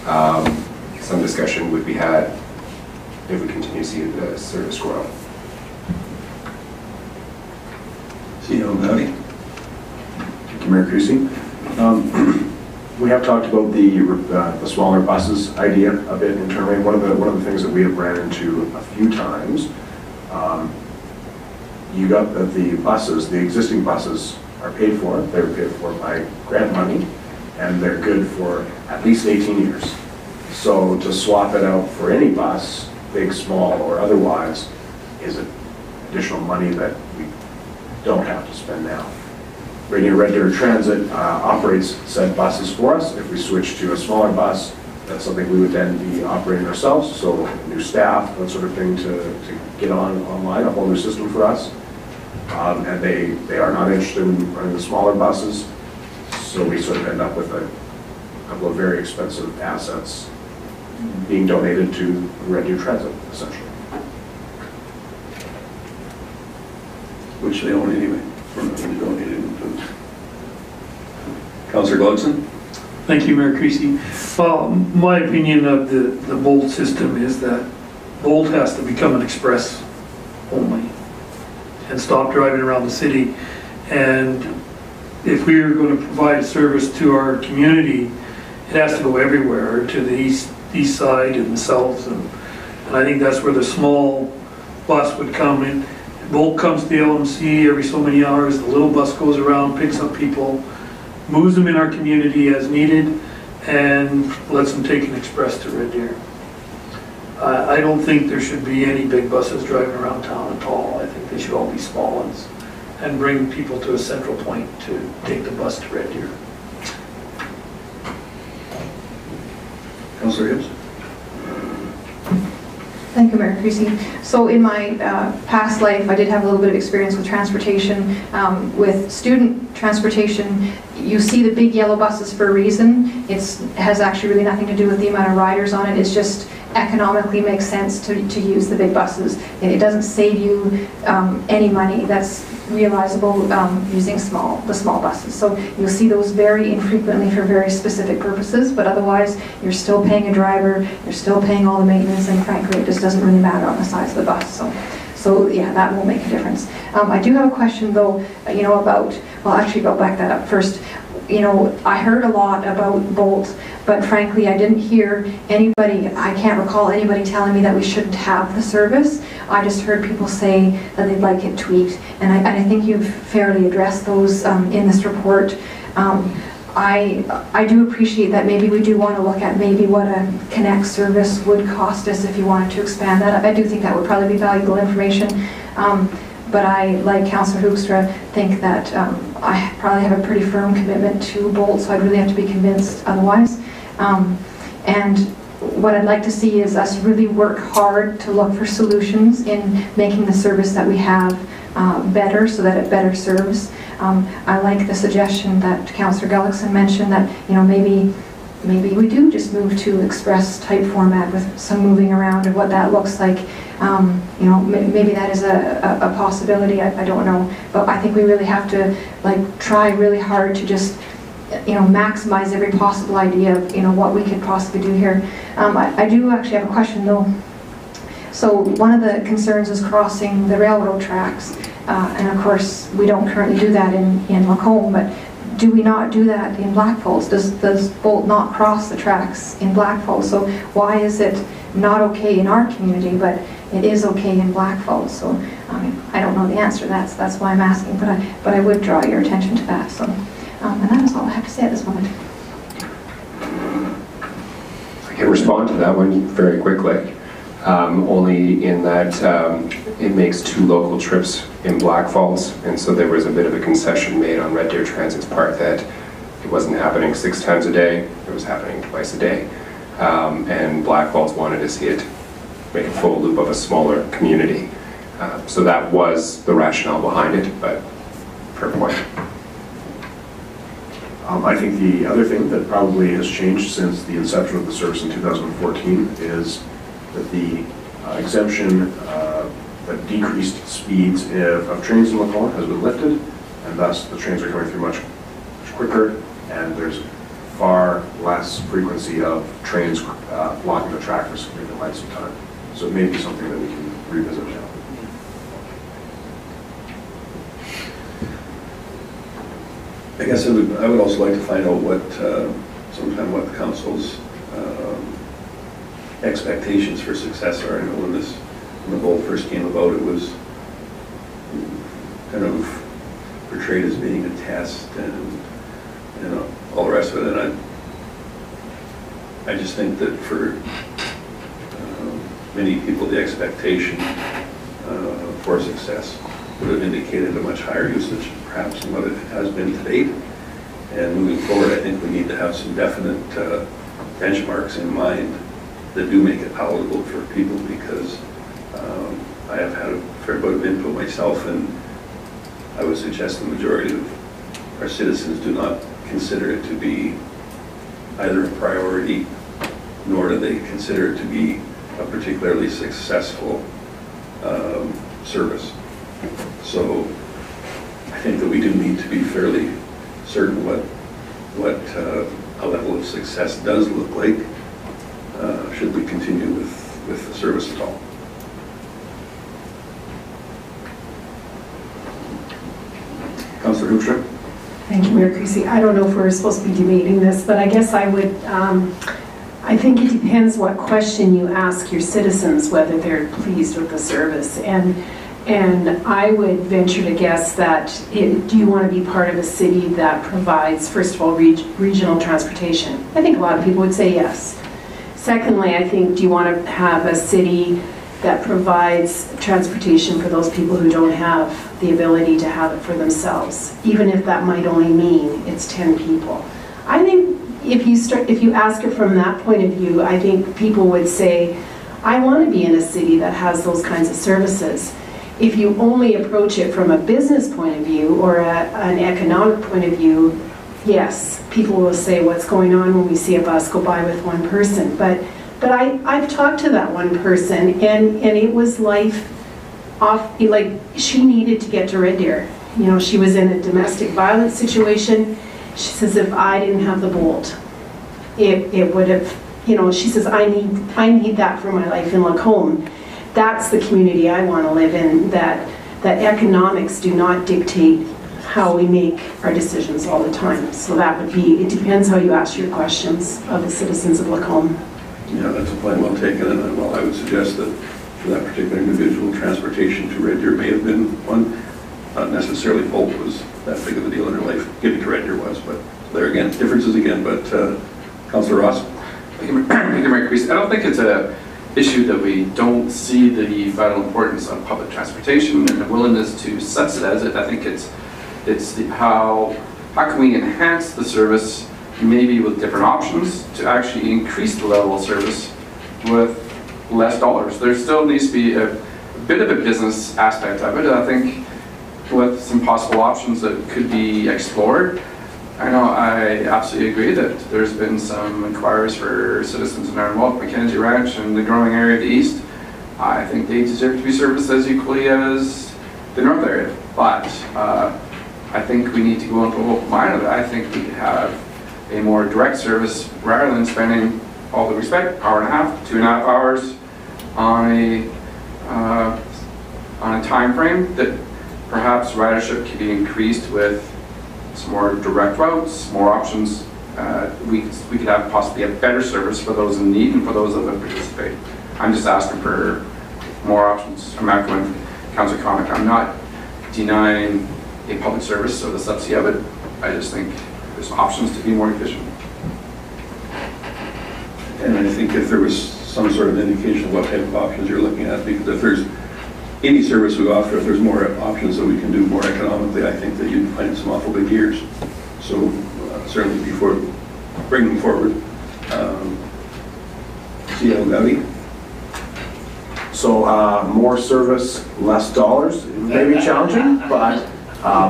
Some discussion would be had if we continue to see the service grow. CEO O'Malley. Thank you, Mayor Creasy. We have talked about the smaller buses idea a bit internally. One of the things that we have ran into a few times, you got that the buses, the existing buses, are paid for. They're paid for by grant money, and they're good for at least 18 years. So to swap it out for any bus, big, small, or otherwise, is additional money that we don't have to spend now. Red Deer Transit operates said buses for us. If we switch to a smaller bus, that's something we would then be operating ourselves. So new staff, that sort of thing to get online, a whole new system for us. And they are not interested in running the smaller buses. So we sort of end up with a couple of very expensive assets being donated to Red Deer Transit, essentially. Which they own anyway. We're not going to donate it. Councillor Gluckson. Thank you, Mayor Creasy. Well, my opinion of the Bolt system is that Bolt has to become an express only and stop driving around the city. And if we are going to provide a service to our community, it has to go everywhere, to the east side and the south. And I think that's where the small bus would come in. Bolt comes to the LMC every so many hours. The little bus goes around, picks up people, moves them in our community as needed, and lets them take an express to Red Deer. I don't think there should be any big buses driving around town at all. I think they should all be small ones and bring people to a central point to take the bus to Red Deer. Councillor Hibbs? Thank you, Mayor Creasy. So in my past life, I did have a little bit of experience with transportation. With student transportation, you see the big yellow buses for a reason. It has actually really nothing to do with the amount of riders on it. It's just economically makes sense to use the big buses. It doesn't save you any money. That's realizable using the small buses. So you'll see those very infrequently for very specific purposes, but otherwise you're still paying a driver, you're still paying all the maintenance, and frankly it just doesn't really matter on the size of the bus. So yeah, that won't make a difference. I do have a question though, about, well actually I'll back that up first. I heard a lot about Bolt, but frankly I didn't hear anybody, I can't recall anybody telling me that we shouldn't have the service. I just heard people say that they'd like it tweaked, and I think you've fairly addressed those in this report. I do appreciate that maybe we do want to look at maybe what a Connect service would cost us if you wanted to expand that. I do think that would probably be valuable information. But I, like Councillor Hoekstra, think that I probably have a pretty firm commitment to Bolt, so I'd really have to be convinced otherwise. And what I'd like to see is us really work hard to look for solutions in making the service that we have better, so that it better serves. I like the suggestion that Councillor Gullickson mentioned, that maybe we do just move to express type format with some moving around and what that looks like. Maybe that is a possibility. I don't know, but I think we really have to try really hard to just maximize every possible idea of what we could possibly do here. I do actually have a question though. So one of the concerns is crossing the railroad tracks, and of course we don't currently do that in Lacombe, but do we not do that in Black Falls? Does Bolt not cross the tracks in Black Falls? So why is it not okay in our community, but it is okay in Black Falls? So I don't know the answer to that, so that's why I'm asking, but I would draw your attention to that. So, and that is all I have to say at this moment. I can respond to that one very quickly, only in that it makes 2 local trips in Black Falls, and so there was a bit of a concession made on Red Deer Transit's part that it wasn't happening 6 times a day, it was happening twice a day. And Black Falls wanted to see it make a full loop of a smaller community. So that was the rationale behind it, but fair point. I think the other thing that probably has changed since the inception of the service in 2014 is that the exemption that decreased speeds of trains in Lacombe has been lifted, and thus the trains are coming through much quicker, and there's far less frequency of trains blocking the track for significant lengths of time. So it may be something that we can revisit now. I guess I would also like to find out what the council's expectations for success are. I know when the Bolt first came about, it was kind of portrayed as being a test and all the rest of it. And I just think that for many people, the expectation for success would have indicated a much higher usage, perhaps, than what it has been to date. And moving forward, I think we need to have some definite benchmarks in mind that do make it palatable for people, because I have had a fair bit of input myself, and I would suggest the majority of our citizens do not consider it to be either a priority, nor do they consider it to be a particularly successful service. So I think that we do need to be fairly certain what a level of success does look like should we continue with the service at all. Kuchar. Thank you, Mayor Creasy. I don't know if we're supposed to be debating this, but I guess I would, I think it depends what question you ask your citizens, whether they're pleased with the service. And I would venture to guess that, do you want to be part of a city that provides, first of all, regional transportation? I think a lot of people would say yes. Secondly, I think, do you want to have a city that provides transportation for those people who don't have the ability to have it for themselves, even if that might only mean it's 10 people? I think if you ask it from that point of view, I think people would say, I want to be in a city that has those kinds of services. If you only approach it from a business point of view or an economic point of view, yes, people will say what's going on when we see a bus go by with one person. But I've talked to that one person, and it was life off, like she needed to get to Red Deer. You know, she was in a domestic violence situation. She says, if I didn't have the Bolt, it would have, you know, she says, I need that for my life in Lacombe. That's the community I want to live in, that economics do not dictate how we make our decisions all the time. So that would be, it depends how you ask your questions of the citizens of Lacombe. Yeah, that's a point well taken, and well, I would suggest that for that particular individual, transportation to Red Deer may have been one. Not necessarily Bolt was that big of a deal in her life. Getting to Red Deer was, but there again, differences again. But Councillor Ross. Thank you, Mayor Creasy. I don't think it's a issue that we don't see the vital importance of public transportation and the willingness to subsidize it. I think it's how can we enhance the service, maybe with different options, to actually increase the level of service with less dollars. There still needs to be a bit of a business aspect of it. I think with some possible options that could be explored. I know I absolutely agree that there's been some inquiries for citizens in our Walk Mackenzie Ranch and the growing area of the east. I think they deserve to be serviced as equally as the north area. But I think we need to go into a open mind of it. I think we could have a more direct service rather than spending, all the respect, hour and a half, 2.5 hours on a time frame that perhaps ridership could be increased with some more direct routes, more options. We could have possibly a better service for those in need and for those that would participate. I'm just asking for more options. I'm echoing Councillor Connick. I'm not denying a public service or the subsidy of it. I just think there's options to be more efficient. And I think if there was some sort of indication of what type of options you're looking at, because if there's any service we offer, if there's more options that we can do more economically, I think that you'd find some awful big ears. So certainly before bring them forward. C.L. Gowdy. So more service, less dollars. It may be challenging, but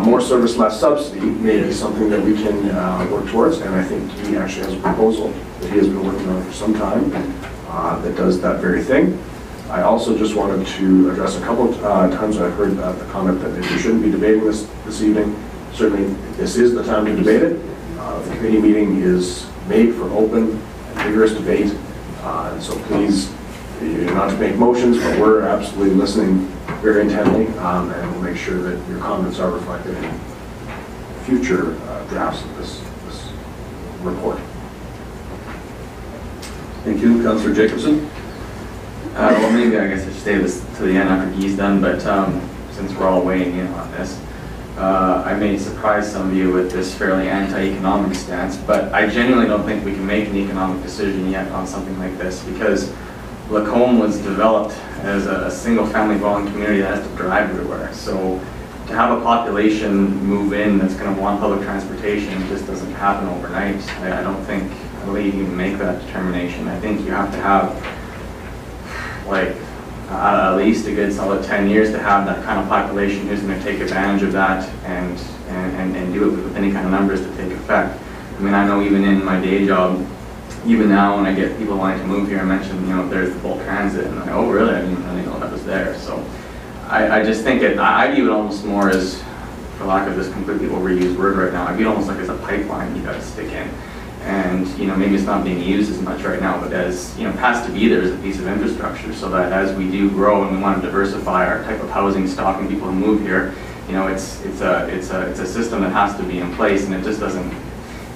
more service, less subsidy may be something that we can work towards. And I think he actually has a proposal that he has been working on for some time that does that very thing. I also just wanted to address a couple of times I've heard the comment that maybe we shouldn't be debating this evening. Certainly, this is the time to debate it. The committee meeting is made for open and vigorous debate. And so please, you're not to make motions, but we're absolutely listening very intently, and we'll make sure that your comments are reflected in future drafts of this report. Thank you. Councillor Jacobson. Well, maybe I guess I should stay this to the end after he's done, but since we're all weighing in on this, I may surprise some of you with this fairly anti-economic stance, but I genuinely don't think we can make an economic decision yet on something like this, because Lacombe was developed as a single-family dwelling community that has to drive everywhere. So to have a population move in that's going to want public transportation just doesn't happen overnight. I believe you can make that determination. I think you have to have like at least a good solid 10 years to have that kind of population who's going to take advantage of that and do it with any kind of numbers to take effect. I mean, I know even in my day job, even now when I get people wanting to move here, I mention, you know, there's the Bolt Transit, and I'm like, oh really? I didn't really know that was there. So I just think I view it almost more as, for lack of this completely overused word right now, I view it almost like it's a pipeline you got to stick in. And, you know, maybe it's not being used as much right now, but as, you know, it has to be there as a piece of infrastructure so that as we do grow and we want to diversify our type of housing stock and people who move here, you know, it's a system that has to be in place, and it just doesn't,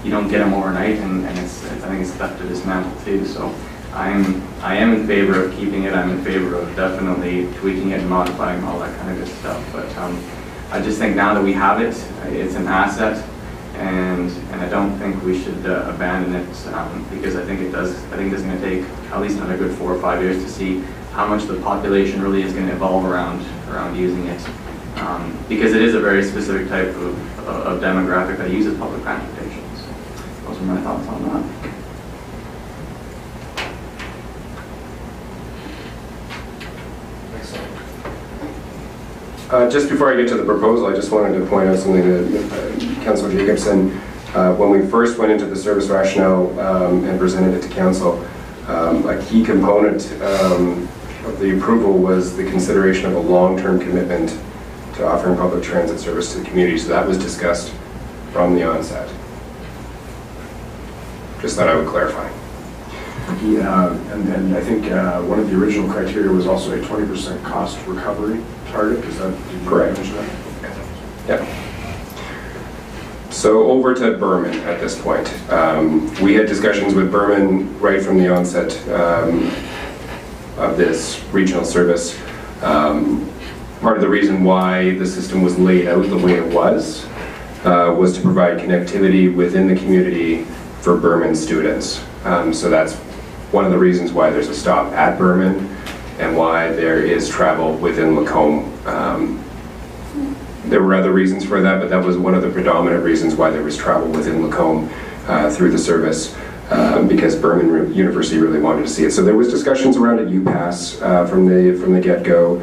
you don't get them overnight, and I think it's tough to dismantle too. So I am in favor of keeping it. I'm in favor of definitely tweaking it and modifying all that kind of good stuff. But I just think now that we have it, it's an asset, and I don't think we should abandon it because I think it's going to take at least another good 4 or 5 years to see how much the population really is going to evolve around using it, because it is a very specific type of demographic that uses public transportation. So those are my thoughts on that. Just before I get to the proposal, I just wanted to point out something to Councillor Jacobson. When we first went into the service rationale and presented it to Council, a key component of the approval was the consideration of a long-term commitment to offering public transit service to the community. So that was discussed from the onset. Just thought I would clarify. Yeah, and I think one of the original criteria was also a 20% cost recovery target. Is that correct? Yeah. So over to Berman at this point. We had discussions with Berman right from the onset of this regional service. Part of the reason why the system was laid out the way it was to provide connectivity within the community for Berman students. So that's one of the reasons why there's a stop at Berman and why there is travel within Lacombe. There were other reasons for that, but that was one of the predominant reasons why there was travel within Lacombe through the service, because Berman University really wanted to see it. So there was discussions around at UPass from the get-go,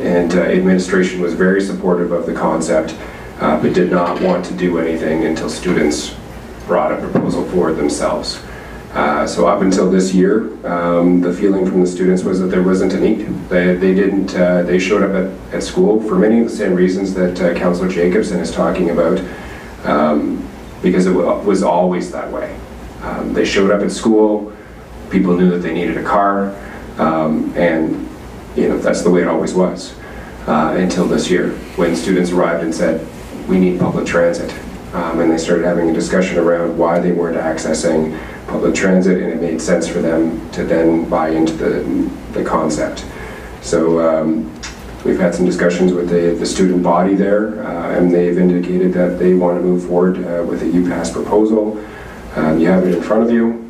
and administration was very supportive of the concept, but did not want to do anything until students brought a proposal forward themselves. So up until this year, the feeling from the students was that there wasn't a need. They showed up at school for many of the same reasons that Councillor Jacobson is talking about, because it was always that way. They showed up at school, people knew that they needed a car, and you know, that's the way it always was, until this year, when students arrived and said, we need public transit. And they started having a discussion around why they weren't accessing public transit, and it made sense for them to then buy into the concept. So we've had some discussions with the student body there, and they've indicated that they want to move forward with a UPass proposal. You have it in front of you.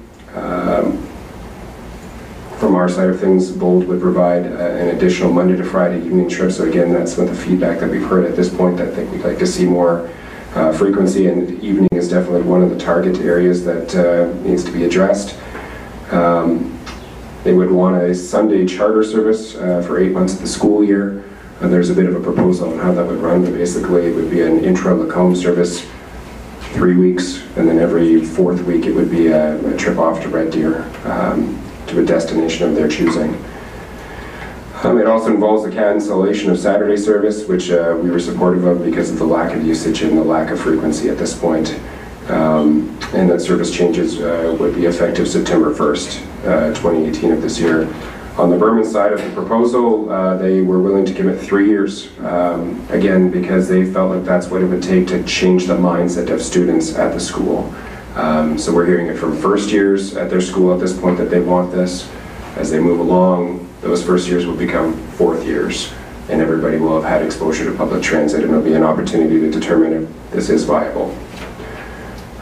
From our side of things, Bold would provide an additional Monday to Friday evening trip. So again, that's what the feedback that we've heard at this point. I think we'd like to see more frequency, and evening is definitely one of the target areas that needs to be addressed. They would want a Sunday charter service for 8 months of the school year. And there's a bit of a proposal on how that would run, but basically it would be an intra-Lacombe service 3 weeks, and then every 4th week it would be a trip off to Red Deer to a destination of their choosing. It also involves the cancellation of Saturday service, which we were supportive of because of the lack of usage and the lack of frequency at this point. And that service changes would be effective September 1st, 2018 of this year. On the Berman side of the proposal, they were willing to commit 3 years, again, because they felt like that's what it would take to change the mindset of students at the school. So we're hearing it from first years at their school at this point that they want this. As they move along, those first years will become 4th years, and everybody will have had exposure to public transit, and it'll be an opportunity to determine if this is viable.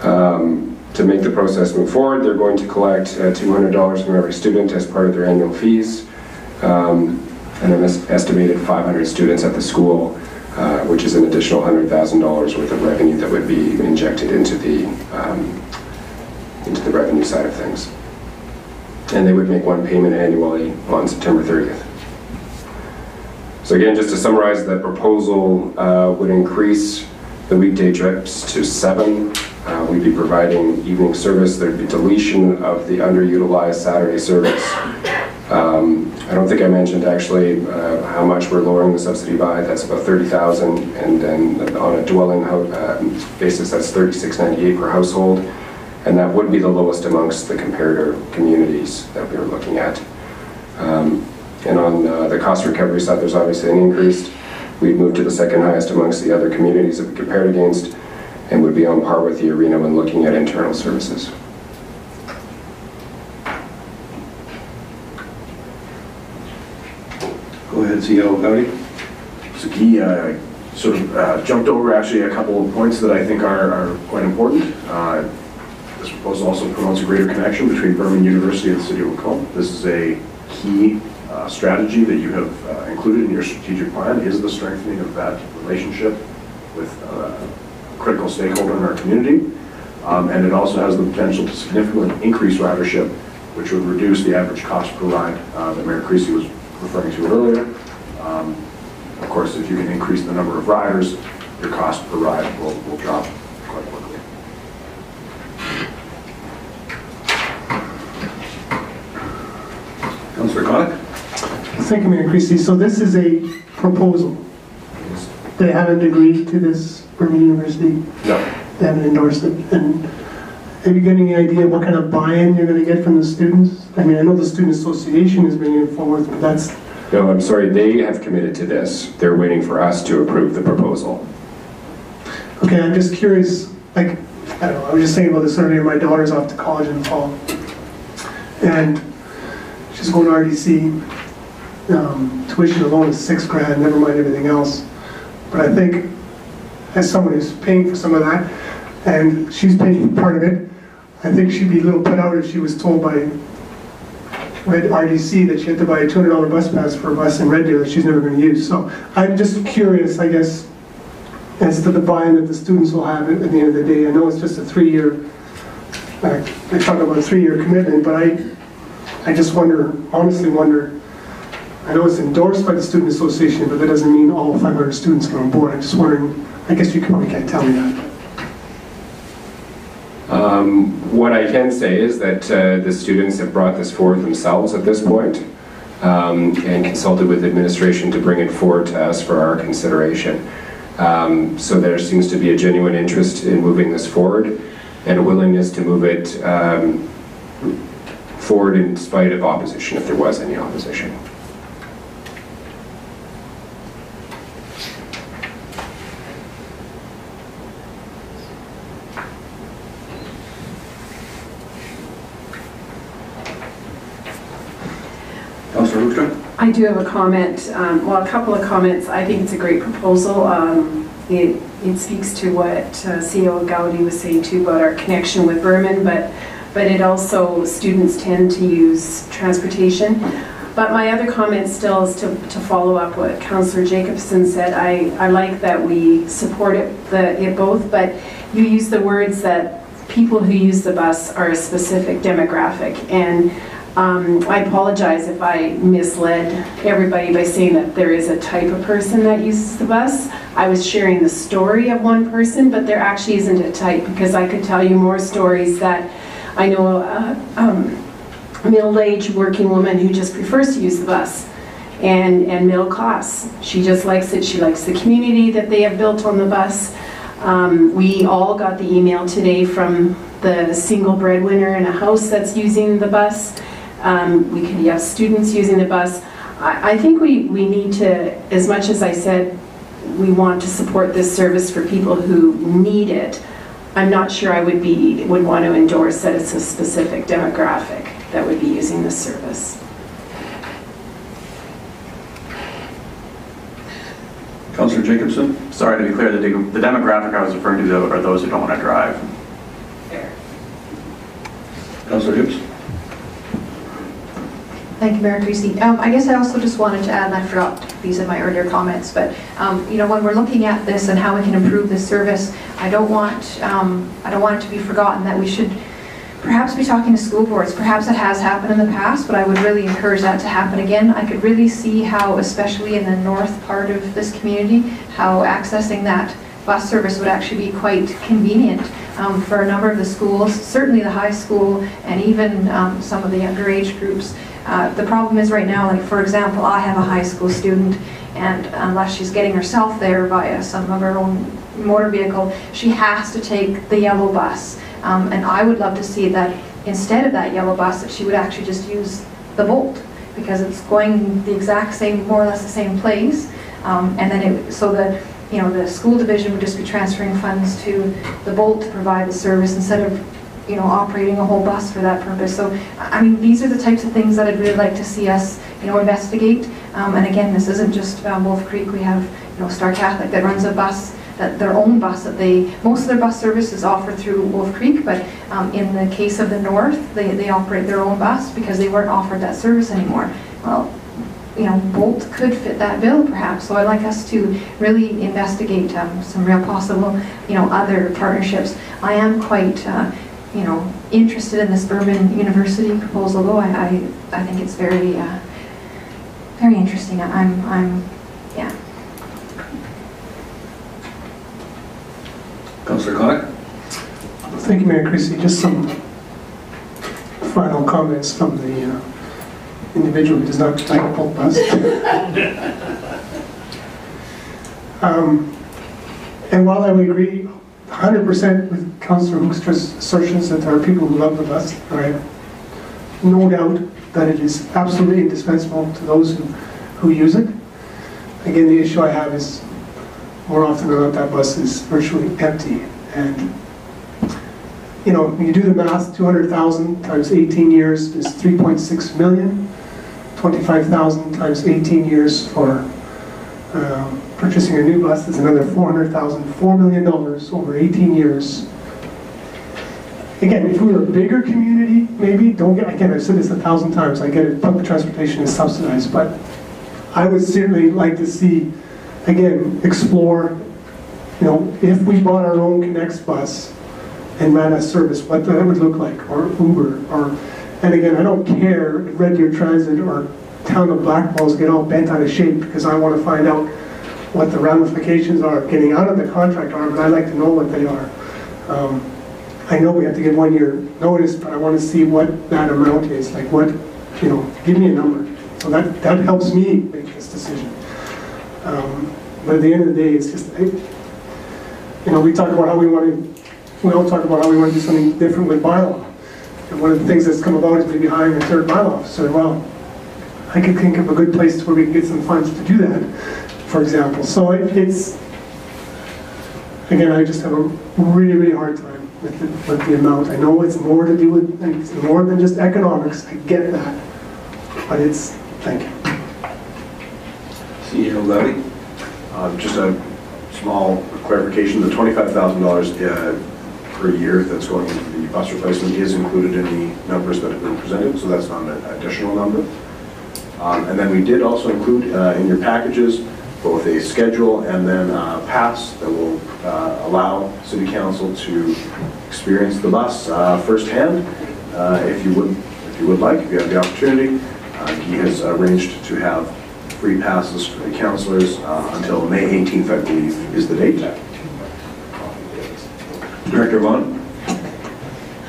To make the process move forward, they're going to collect $200 from every student as part of their annual fees, and an estimated 500 students at the school, which is an additional $100,000 worth of revenue that would be injected into the revenue side of things. And they would make one payment annually on September 30th. So again, just to summarize, the proposal would increase the weekday trips to 7. We'd be providing evening service. There'd be deletion of the underutilized Saturday service. I don't think I mentioned actually how much we're lowering the subsidy by. That's about $30,000, and then on a dwelling basis, that's $36.98 per household. And that would be the lowest amongst the comparator communities that we were looking at. And on the cost recovery side, there's obviously an increase we'd move to the second highest amongst the other communities that we compared against, and would be on par with the arena when looking at internal services. Go ahead, CEO Gowdy. So Guy sort of jumped over actually a couple of points that I think are quite important. This proposal also promotes a greater connection between Berman University and the City of Macomb. This is a key strategy that you have included in your strategic plan, is the strengthening of that relationship with a critical stakeholder in our community. And it also has the potential to significantly increase ridership, which would reduce the average cost per ride that Mayor Creasy was referring to earlier. Of course, if you can increase the number of riders, your cost per ride will drop quite quickly. Councillor Connick? Thank you, Mayor Creasy. So this is a proposal. They haven't agreed to this from University. No. They haven't endorsed it. And have you got any idea what kind of buy-in you're going to get from the students? I mean, I know the Student Association is bringing it forward, but that's... No, I'm sorry, they have committed to this. They're waiting for us to approve the proposal. Okay, I'm just curious, like, I don't know, I was just thinking about this earlier. My daughter's off to college in the fall. And she's going to RDC. Tuition alone is $6,000, never mind everything else. But I think, as someone who's paying for some of that, and she's paying part of it, I think she'd be a little put out if she was told by Red RDC that she had to buy a $200 bus pass for a bus in Red Deer that she's never going to use. So I'm just curious, I guess, as to the buy-in that the students will have at the end of the day. I know it's just a 3-year, they talk about a 3-year commitment, but I just wonder, honestly wonder, I know it's endorsed by the Student Association, but that doesn't mean all 500 students are on board. I'm just wondering, I guess you probably can't tell me that. What I can say is that the students have brought this forward themselves at this point, and consulted with administration to bring it forward to us for our consideration. So there seems to be a genuine interest in moving this forward and a willingness to move it forward in spite of opposition, if there was any opposition. Councillor Hoekstra? I do have a comment, well, a couple of comments. I think it's a great proposal. It speaks to what CEO Gowdy was saying too about our connection with Berman, but it also, students tend to use transportation. But my other comment still is to follow up what Councillor Jacobson said. I like that we support it both, but you use the words that people who use the bus are a specific demographic, and I apologize if I misled everybody by saying that there is a type of person that uses the bus. I was sharing the story of one person, but there actually isn't a type, because I could tell you more stories that I know a middle-aged working woman who just prefers to use the bus, and middle class. She just likes it. She likes the community that they have built on the bus. We all got the email today from the single breadwinner in a house that's using the bus. We could have students using the bus. I think we need to, as much as I said we want to support this service for people who need it, I'm not sure I would want to endorse that it's a specific demographic that would be using this service. Councillor Jacobson? Sorry, to be clear, the demographic I was referring to are those who don't want to drive. Councillor Hibbs? Thank you, Mayor Creasy. I guess I also just wanted to add, and I forgot these in my earlier comments, but you know, when we're looking at this and how we can improve this service, I don't want it to be forgotten that we should perhaps be talking to school boards. Perhaps it has happened in the past, but I would really encourage that to happen again. I could really see how, especially in the north part of this community, how accessing that bus service would actually be quite convenient for a number of the schools, certainly the high school, and even some of the younger age groups. The problem is right now, like for example, I have a high school student, and unless she's getting herself there via some of her own motor vehicle, she has to take the yellow bus. And I would love to see that instead of that yellow bus, that she would actually just use the Volt, because it's going the exact same, more or less the same place. And then so the school division would just be transferring funds to the Bolt to provide the service instead of operating a whole bus for that purpose. So, I mean, these are the types of things that I'd really like to see us, investigate. And again, this isn't just Wolf Creek. We have, Star Catholic that runs a bus, their own bus that most of their bus service is offered through Wolf Creek, but in the case of the North, they operate their own bus because they weren't offered that service anymore. Well, Bolt could fit that bill perhaps. So I'd like us to really investigate some real possible, other partnerships. I am quite, interested in this Bourbon University proposal, though. I think it's very, very interesting. Yeah. Councillor Connick? Thank you, Mayor Christie. Just some final comments from the individual who does not like a Bolt bus. And while I would agree 100% with Councillor Hoekstra's assertions that there are people who love the bus, I have no doubt that it is absolutely indispensable to those who use it. Again, the issue I have is more often than not that bus is virtually empty. And when you do the math, 200,000 times 18 years is 3.6 million. 25,000 times 18 years for purchasing a new bus is another 400,000, $4 million over 18 years. Again, if we were a bigger community, maybe, again, I've said this 1,000 times, I get it, public transportation is subsidized, but I would certainly like to see, again, explore, if we bought our own Connects bus and ran a service, what that would look like, or Uber, and again, I don't care if Red Deer Transit or Town of Blackballs get all bent out of shape because I want to find out what the ramifications are getting out of the contract are, but I'd like to know what they are. I know we have to give 1 year notice, but I want to see what that amount is, like give me a number. So that helps me make this decision. But at the end of the day, it's just, we talk about how we all talk about how we want to do something different with bylaw. And one of the things that's come about is maybe hiring a third bylaw officer. Well, I could think of a good place where we can get some funds to do that, for example. So it's, again, I just have a really, really hard time with the amount. I know it's more to do with, it's more than just economics. I get that. But thank you. CEO Lowry? Just a small clarification. The $25,000 per year that's going into the bus replacement is included in the numbers that have been presented, so that's not an additional number. And then we did also include in your packages both a schedule and then a pass that will allow City Council to experience the bus firsthand. If you would like, if you have the opportunity, he has arranged to have free passes for the councillors until May 18th, I believe, is the date. Director Vaughn?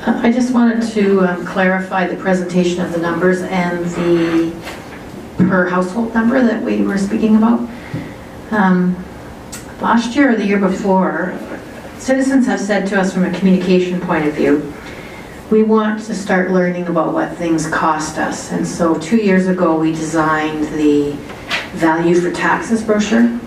I just wanted to clarify the presentation of the numbers and the per household number that we were speaking about. Last year or the year before, citizens have said to us from a communication point of view, we want to start learning about what things cost us. And so 2 years ago, we designed the Value for Taxes brochure.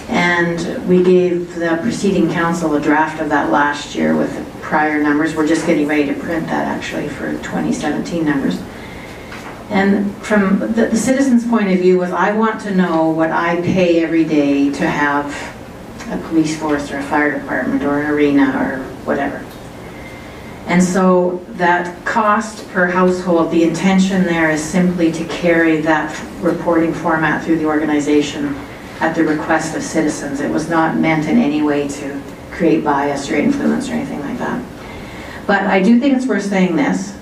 And we gave the preceding council a draft of that last year with the prior numbers. We're just getting ready to print that actually for 2017 numbers. And from the citizens' point of view was, I want to know what I pay every day to have a police force or a fire department or an arena or whatever. And so that cost per household, the intention there is simply to carry that reporting format through the organization at the request of citizens. It was not meant in any way to create bias or influence or anything like that. But I do think it's worth saying this,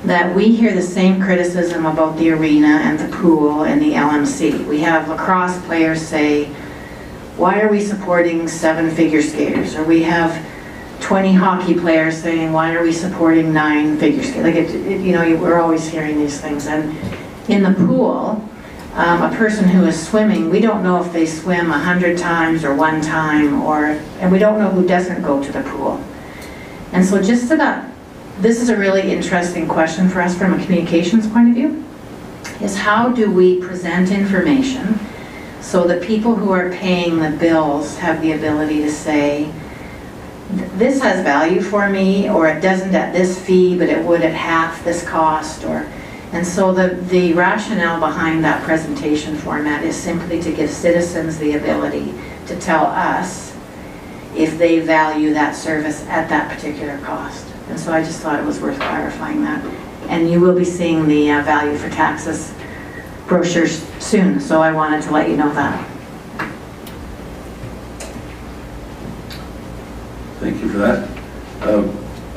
that we hear the same criticism about the arena and the pool and the LMC. We have lacrosse players say, why are we supporting 7 figure skaters? Or we have 20 hockey players saying, why are we supporting 9 figure skaters? Like we're always hearing these things. And in the pool, a person who is swimming, we don't know if they swim 100 times or 1 time, and we don't know who doesn't go to the pool. And so just so that, this is a really interesting question for us from a communications point of view, is how do we present information So the people who are paying the bills have the ability to say, this has value for me, or it doesn't at this fee, but it would at half this cost, and so the rationale behind that presentation format is simply to give citizens the ability to tell us if they value that service at that particular cost. And so I just thought it was worth clarifying that. And you will be seeing the value for taxes brochures soon, so I wanted to let you know that. Thank you for that.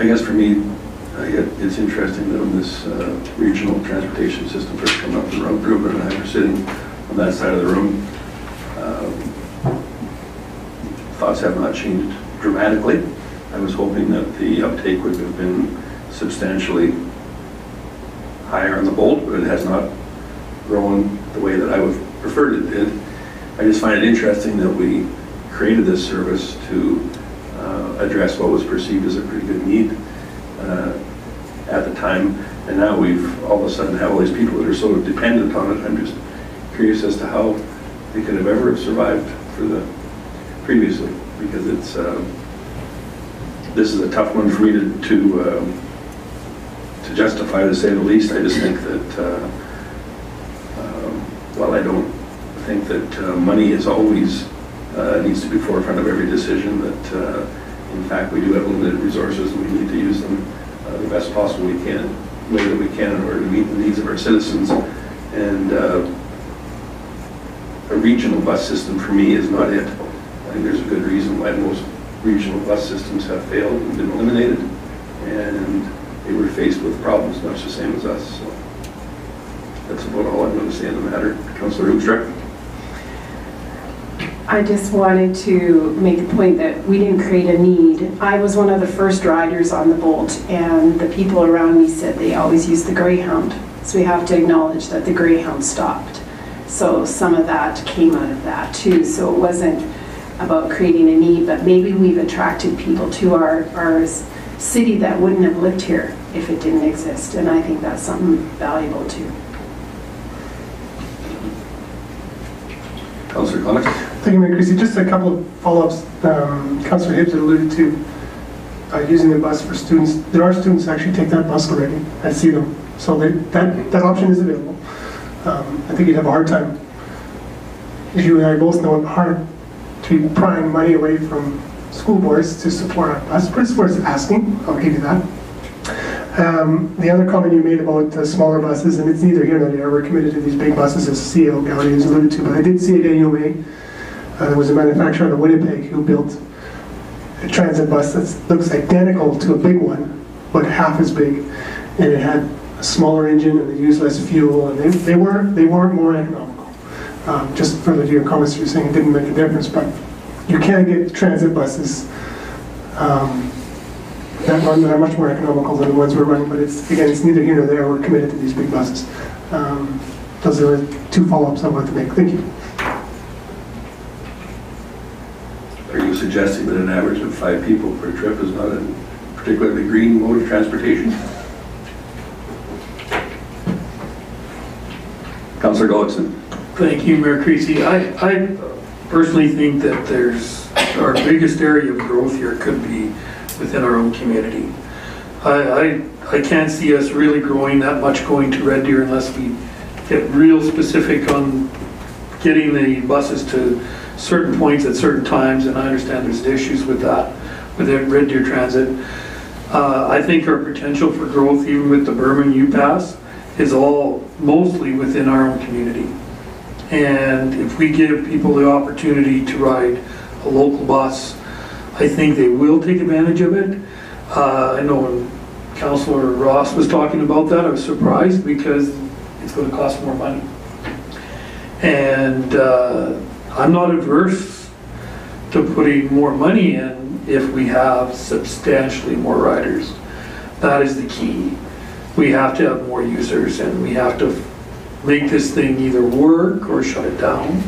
I guess for me, it's interesting that when this regional transportation system first came up, Ruben and I were sitting on that side of the room. Thoughts have not changed dramatically. I was hoping that the uptake would have been substantially higher on the Bolt, but it has not grown the way that I would have preferred it did. I just find it interesting that we created this service to address what was perceived as a pretty good need at the time, and now we've all of a sudden have all these people that are so dependent on it. I'm just curious as to how they could have ever survived for the previously, because it's this is a tough one for me to justify, to say the least. I just think that while I don't think that money is always needs to be forefront of every decision, that in fact we do have limited resources and we need to use them the best possible way that we can in order to meet the needs of our citizens. And a regional bus system for me is not it. I think there's a good reason why most regional bus systems have failed and been eliminated, and they were faced with problems much the same as us. So that's about all I'm going to say in the matter. Councillor Hoekstra. I just wanted to make the point that we didn't create a need. I was one of the first riders on the Bolt, and the people around me said they always use the Greyhound. So we have to acknowledge that the Greyhound stopped. So some of that came out of that too. So it wasn't about creating a need, but maybe we've attracted people to our city that wouldn't have lived here if it didn't exist. And I think that's something valuable too. Councillor Connor. Thank you, Mayor Christie. Just a couple of follow-ups. Councillor Hibbs alluded to using the bus for students. There are students who actually take that bus already. I see them. So that option is available. I think you'd have a hard time. As you and I both know, it's hard to be prying money away from school boards to support our bus. Principals asking, I'll give you that. The other comment you made about smaller buses, and it's neither here nor there, we're committed to these big buses, as CEO Gowdy has alluded to, but I did see at AUMA, there was a manufacturer out of Winnipeg who built a transit bus that looks identical to a big one, but half as big, and it had a smaller engine and they used less fuel, and they weren't more economical. Just further to your comments, you're saying it didn't make a difference, but you can get transit buses that are much more economical than the ones we're running, but it's neither here nor there. We're committed to these big buses. Those are the two follow-ups I wanted to make. Thank you. Are you suggesting that an average of 5 people per trip is not a particularly green mode of transportation? Councillor Gullickson. Thank you, Mayor Creasy. I personally think that our biggest area of growth here could be within our own community. I can't see us really growing that much going to Red Deer unless we get real specific on getting the buses to certain points at certain times, and I understand there's issues with that, with the Red Deer Transit. I think our potential for growth, even with the Berman U-Pass, is all mostly within our own community. And if we give people the opportunity to ride a local bus, I think they will take advantage of it. I know when Councillor Ross was talking about that, I was surprised because it's going to cost more money. And I'm not averse to putting more money in if we have substantially more riders. That is the key. We have to have more users, and we have to make this thing either work or shut it down.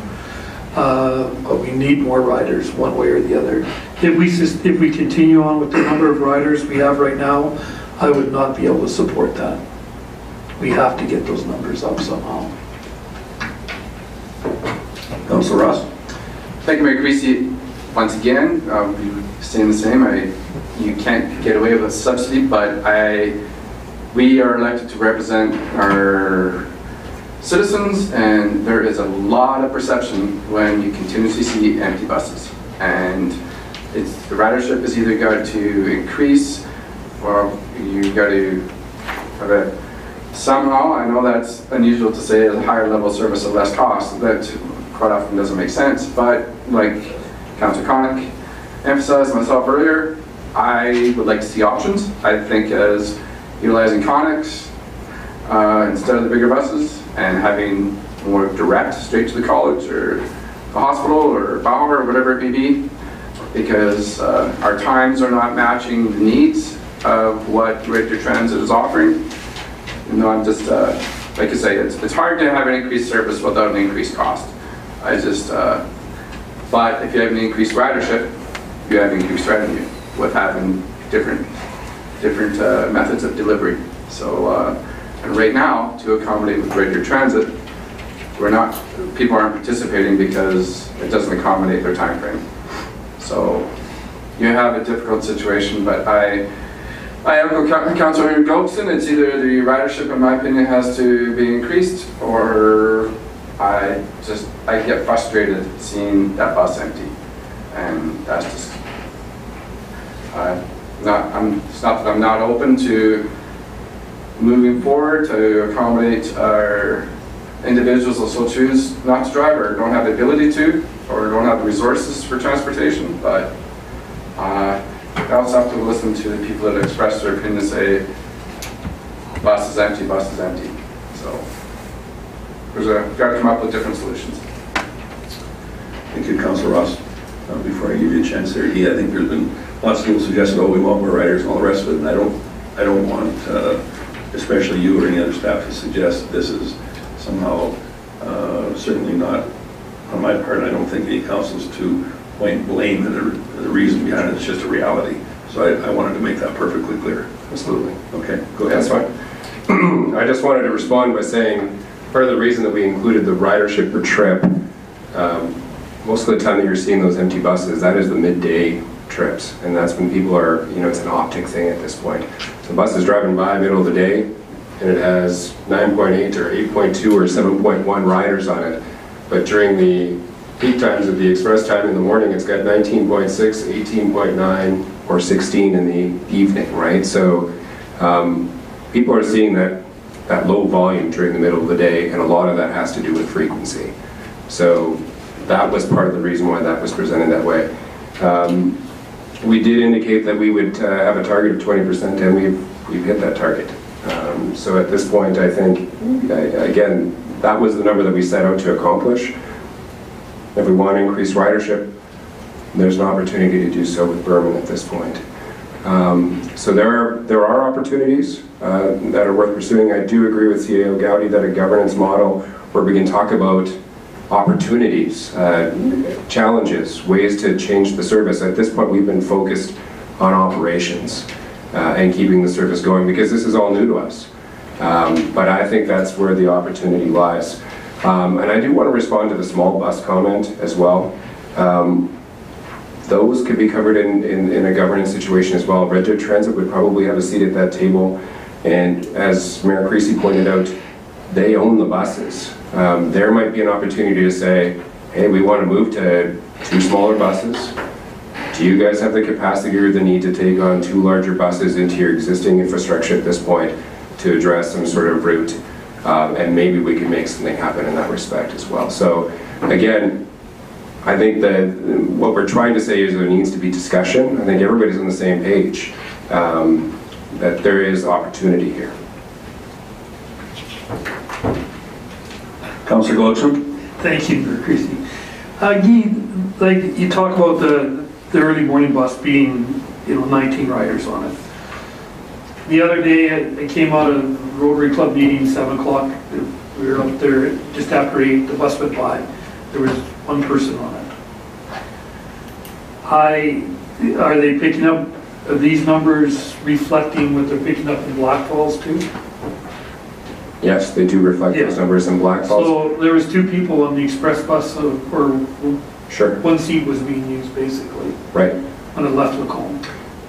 But we need more riders one way or the other. If we continue on with the number of riders we have right now, I would not be able to support that. We have to get those numbers up somehow. Councillor Councillor Ross. Thank you, Mayor Creasy. Once again, staying the same. You can't get away with a subsidy, but we are elected to represent our citizens, and there is a lot of perception when you continuously see empty buses. And the ridership is either got to increase, or you got to have a somehow, I know that's unusual to say, a higher level of service at less cost. That quite often doesn't make sense, but like Councillor Connick emphasized myself earlier, I would like to see options. I think as utilizing Connick's instead of the bigger buses and having more direct straight to the college or the hospital or Bauer or whatever it may be, because our times are not matching the needs of what Red Deer Transit is offering. You know, I'm just, like I say, it's hard to have an increased service without an increased cost. But if you have an increased ridership, you have increased revenue with having different methods of delivery. So, and right now, to accommodate with Red Deer Transit, people aren't participating because it doesn't accommodate their time frame. So, you have a difficult situation, but I echo Councillor Gobson. It's either the ridership, in my opinion, has to be increased, or I get frustrated seeing that bus empty, and that's just. It's not that I'm not open to moving forward to accommodate our individuals who so choose not to drive or don't have the ability to, or don't have the resources for transportation, but I also have to listen to the people that express their opinion and say, bus is empty, bus is empty. So we've got to come up with different solutions. Thank you, Councillor Ross. Before I give you a chance there, I think there's been lots of people suggesting, oh, we want more riders and all the rest of it, and I don't want, especially you or any other staff, to suggest that this is somehow, certainly not on my part. I don't think any councils to point blame and the reason behind it. It's just a reality. So I wanted to make that perfectly clear. Absolutely. Okay, go ahead. That's fine. I just wanted to respond by saying part of the reason that we included the ridership per trip, most of the time that you're seeing those empty buses, that is the midday trips, and that's when people are, it's an optic thing at this point. So the bus is driving by middle of the day, and it has 9.8 or 8.2 or 7.1 riders on it, but during the peak times of the express time in the morning, it's got 19.6, 18.9, or 16 in the evening, right? So people are seeing that low volume during the middle of the day, and a lot of that has to do with frequency. So that was part of the reason why that was presented that way. We did indicate that we would have a target of 20%, and we've hit that target. So at this point, I think, again, that was the number that we set out to accomplish. If we want to increase ridership, there's an opportunity to do so with Berman at this point. So there are opportunities that are worth pursuing. I do agree with CAO Gowdy that a governance model where we can talk about opportunities, challenges, ways to change the service. At this point, we've been focused on operations and keeping the service going, because this is all new to us. But I think that's where the opportunity lies. And I do want to respond to the small bus comment as well. Those could be covered in a governance situation as well. Red Deer Transit would probably have a seat at that table, and as Mayor Creasy pointed out, they own the buses. There might be an opportunity to say, hey, we want to move to 2 smaller buses. Do you guys have the capacity or the need to take on 2 larger buses into your existing infrastructure at this point to address some sort of route? And maybe we can make something happen in that respect as well. So again, I think that what we're trying to say is there needs to be discussion. I think everybody's on the same page, that there is opportunity here. Councillor Gluckson. Thank you, Mayor Creasy. Guy, like you talk about the early morning bus being, 19 riders on it. The other day, I came out of Rotary Club meeting, 7 o'clock. We were up there just after 8. The bus went by. There was 1 person on it. Are they picking up, are these numbers reflecting what they're picking up in Black Falls too? Yes, they do reflect those Yeah. numbers in Black Falls. So there was 2 people on the express bus, or Sure, 1 seat was being used basically, right. when it left Lacombe.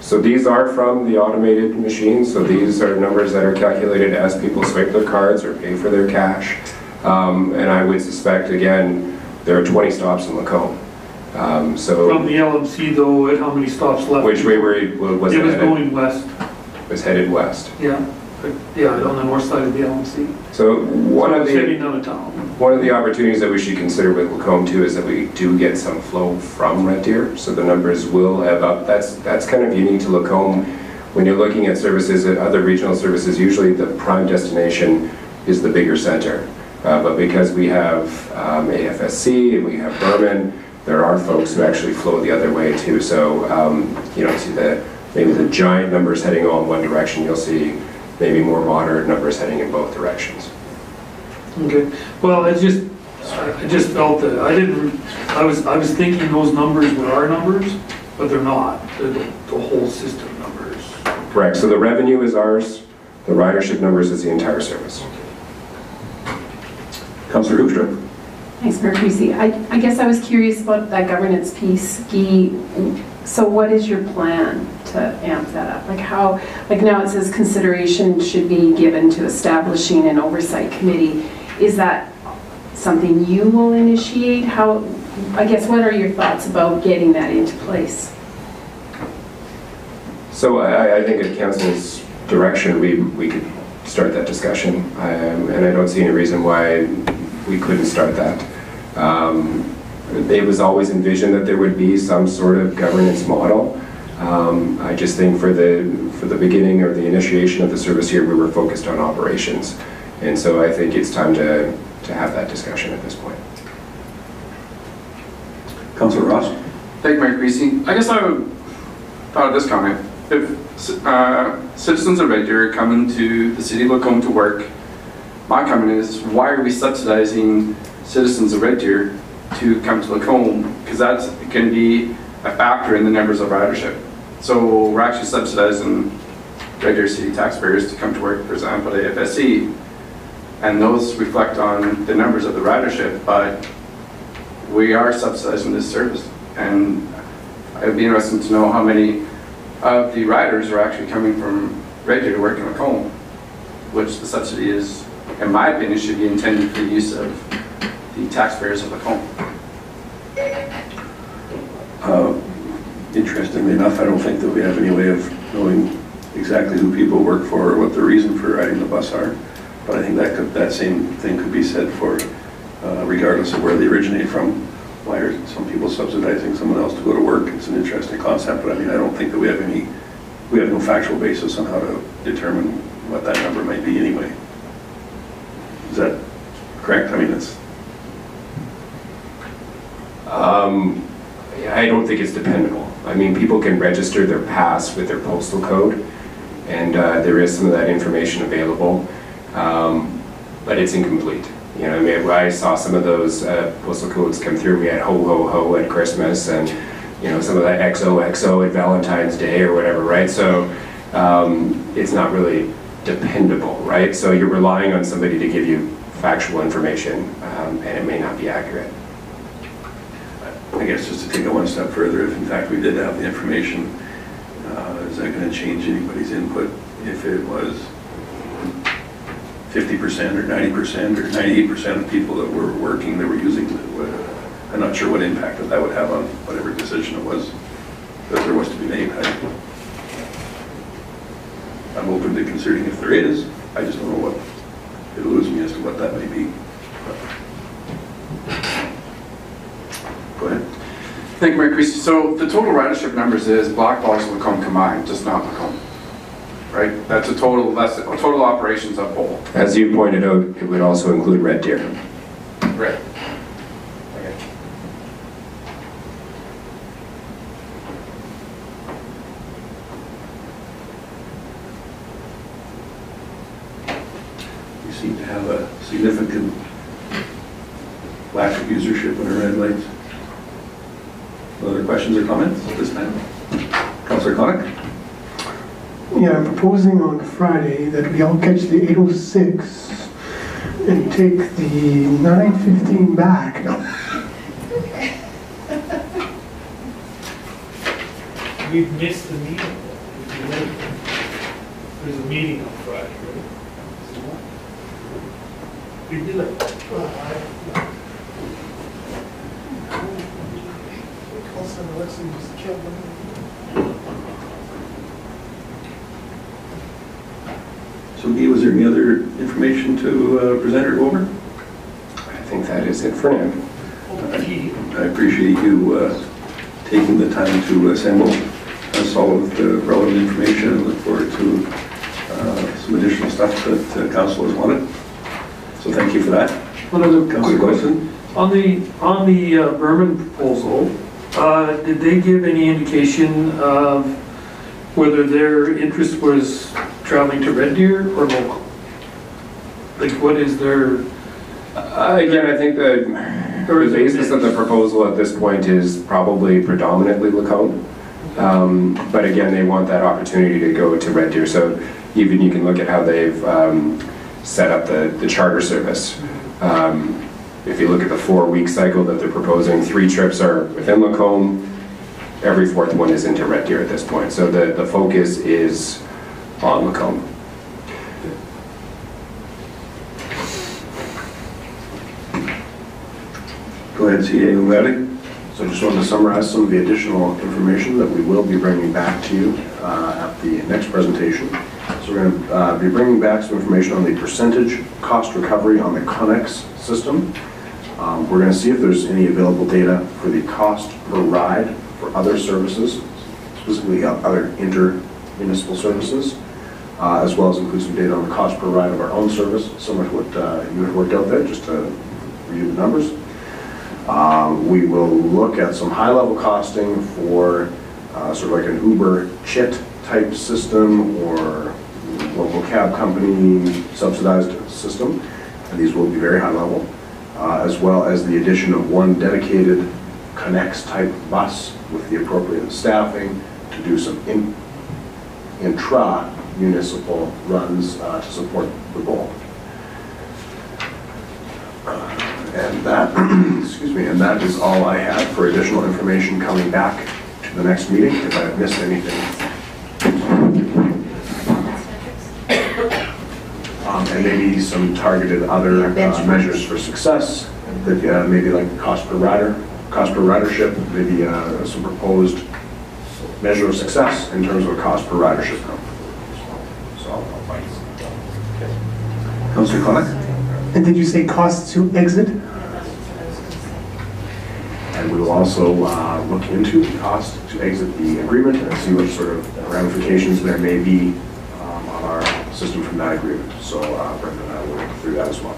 So these are from the automated machines, so these are numbers that are calculated as people swipe their cards or pay for their cash. And I would suspect, again, there are 20 stops in Lacombe. So, From the LMC though, at how many stops left? which way was It it was headed? going west, Was headed west. yeah. Yeah, on the north side of the LMC. So one So of it's the heading out of town. One of the opportunities that we should consider with Lacombe too is that we do get some flow from Red Deer, so the numbers will ebb up. That's kind of unique to Lacombe. When you're looking at services, at other regional services, usually the prime destination is the bigger center. But because we have AFSC and we have Berman, there are folks who actually flow the other way too. So, you know, see maybe the giant numbers heading all in one direction, you'll see maybe more moderate numbers heading in both directions. Okay, well, I just felt that I was thinking those numbers were our numbers, but they're not. They're the whole system numbers. Correct, so the revenue is ours, the ridership numbers is the entire service. Councillor Hoekstra. Thanks, Mayor Creasy. I guess I was curious about that governance piece. Guy, so what is your plan to amp that up? Like how, like now it says consideration should be given to establishing an oversight committee. Is that something you will initiate? How, I guess, what are your thoughts about getting that into place? So I think at council's direction, we could start that discussion, and I don't see any reason why we couldn't start that. It was always envisioned that there would be some sort of governance model. I just think for the beginning or the initiation of the service here, we were focused on operations, and so I think it's time to have that discussion at this point. Councillor Ross. Thank you, Mayor Creasy. I guess I thought of this comment. If citizens of Red Deer come into the city of Lacombe to work, my comment is, why are we subsidizing citizens of Red Deer to come to Lacombe? Because that's going to be a factor in the numbers of ridership. So we're actually subsidizing Red Deer city taxpayers to come to work, for example, at AFSC, and those reflect on the numbers of the ridership, but we are subsidizing this service. And I'd be interested to know how many of the riders are actually coming from Red Deer to work in Lacombe, which the subsidy is, in my opinion, should be intended for the use of the taxpayers of Lacombe. Interestingly enough, I don't think that we have any way of knowing exactly who people work for or what the reason for riding the bus are. But I think that same thing could be said for, regardless of where they originate from. Why are some people subsidizing someone else to go to work? It's an interesting concept, but I mean, I don't think that we have no factual basis on how to determine what that number might be anyway. Is that correct? I mean, it's... I don't think it's dependable. I mean, people can register their pass with their postal code, and there is some of that information available, but it's incomplete. You know, I mean, I saw some of those postal codes come through. We had ho ho ho at Christmas, and you know, some of that XOXO at Valentine's Day or whatever, right? So it's not really dependable, right? So you're relying on somebody to give you factual information, and it may not be accurate. I guess just to take it one step further, if in fact we did have the information, is that going to change anybody's input if it was 50% or 90% or 98% of people that were working, that were using it? I'm not sure what impact that would have on whatever decision it was that there was to be made. I'm open to considering if there is. I just don't know what, it eludes me as to what that may be. Go ahead. Thank you, Mayor Creasy. So the total ridership numbers is Black Falls and Lacombe combined, just not Lacombe, right? That's a total operations of both. As you pointed out, it would also include Red Deer. Right. You seem to have a significant lack of usership in our red lights. Other questions or comments at this time? Councillor Connick? Yeah, I'm proposing on Friday that we all catch the 806 and take the 9:15 back. We've missed the meeting. There's a meeting on Friday, right? We did it. So Guy, was there any other information to present or go over? I think that is it for now. I appreciate you taking the time to assemble us all of the relevant information and look forward to some additional stuff that council has wanted. So thank you for that. One other Councilor quick question. Wilson? On the Berman proposal, did they give any indication of whether their interest was traveling to Red Deer or local? Like, what is their... Again, I think the basis of the proposal at this point is probably predominantly Lacombe. But again, they want that opportunity to go to Red Deer. So even you can look at how they've set up the charter service. If you look at the 4-week cycle that they're proposing, 3 trips are within Lacombe. Every 4th one is into Red Deer at this point. So the focus is on Lacombe. Go ahead, CA O'Malley. So I just wanted to summarize some of the additional information that we will be bringing back to you at the next presentation. So we're going to be bringing back some information on the percentage cost recovery on the Connex system. We're going to see if there's any available data for the cost per ride for other services, specifically other inter-municipal services, as well as include some data on the cost per ride of our own service, similar to what you had worked out there, just to review the numbers. We will look at some high-level costing for sort of like an Uber Chit type system or local cab company subsidized system, and these will be very high level, as well as the addition of one dedicated Connex type bus with the appropriate staffing to do some intra-municipal runs to support the goal. And that, excuse me, and that is all I have for additional information coming back to the next meeting, if I have missed anything. And maybe some targeted other measures for success, that maybe like cost per ridership, maybe some proposed measure of success in terms of a cost per ridership. So, Councilor Clark? And did you say costs to exit? And we will also look into the cost to exit the agreement and see what sort of ramifications there may be on our system from that agreement. So Brenda and I will work through that as well.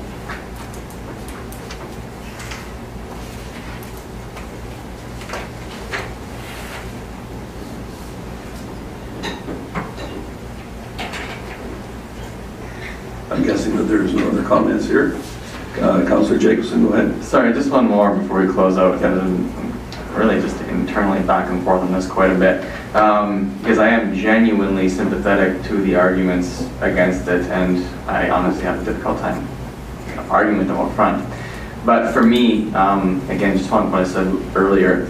I'm guessing that there's no other comments here. Councilor Jacobson, go ahead. Sorry, just one more before we close out. I'm really just internally back and forth on this quite a bit, because I am genuinely sympathetic to the arguments against it, and I honestly have a difficult time arguing with them up front. But for me, again, just on what I said earlier,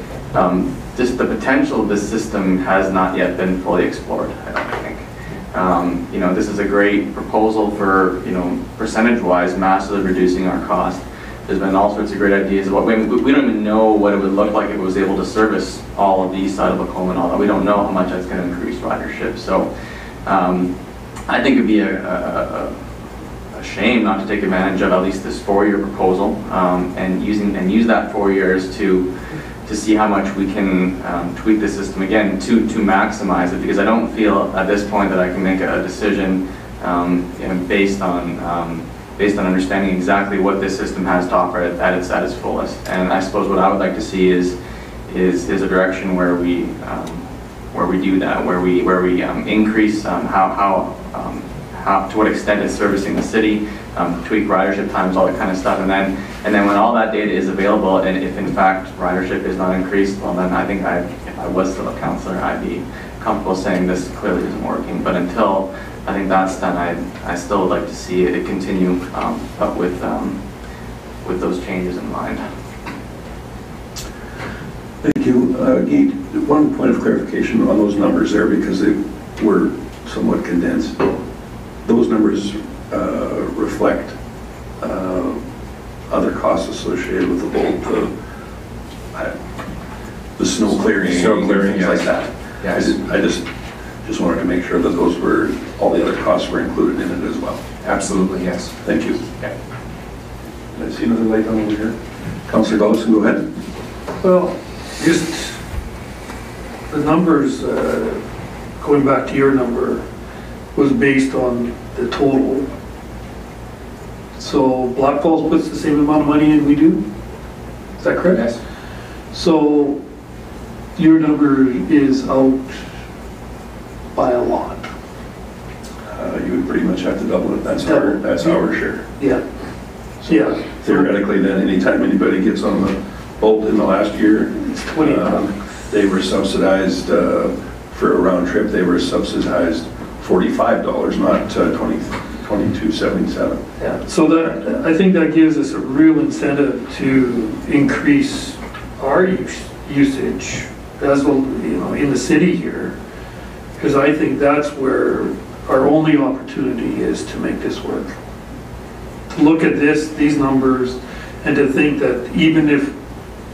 just the potential of this system has not yet been fully explored, I don't think. You know, this is a great proposal for, you know, percentage-wise, massively reducing our cost. There's been all sorts of great ideas. We don't even know what it would look like if it was able to service all of the east side of Lacombe and all that. We don't know how much that's going to increase ridership. So I think it'd be a shame not to take advantage of at least this 4-year proposal and use that 4 years to see how much we can tweak the system again to maximize it, because I don't feel at this point that I can make a decision you know, based on understanding exactly what this system has to offer at its fullest. And I suppose what I would like to see is a direction where we do that, where we increase how to what extent it's servicing the city, tweak ridership times, all that kind of stuff, and then when all that data is available, and if in fact ridership is not increased, well then I think if I was still a councillor, I'd be comfortable saying this clearly isn't working. But until I think that's done. I still would like to see it continue, but with those changes in mind. Thank you. Guy, one point of clarification on those numbers there, because they were somewhat condensed. Those numbers reflect other costs associated with the Bolt, the snow clearing, things yes. like that. Yes. I just wanted to make sure that those were, all the other costs were included in it as well. Absolutely, yes. Thank you. Yeah. I see another light on over here. Councillor Dawson, go ahead. Well, just the numbers, going back to your number, was based on the total. So Black Falls puts the same amount of money in we do? Is that correct? Yes. So your number is out by a lot. You would pretty much have to double it. That's our share. Yeah. Yeah. Theoretically, then, anytime anybody gets on the Bolt in the last year, It's 20. they were subsidized for a round trip. They were subsidized $45, not $22.77. Yeah, so that, I think that gives us a real incentive to increase our usage as well, you know, in the city here, because I think that's where our only opportunity is to make this work. To look at these numbers, and to think that even if,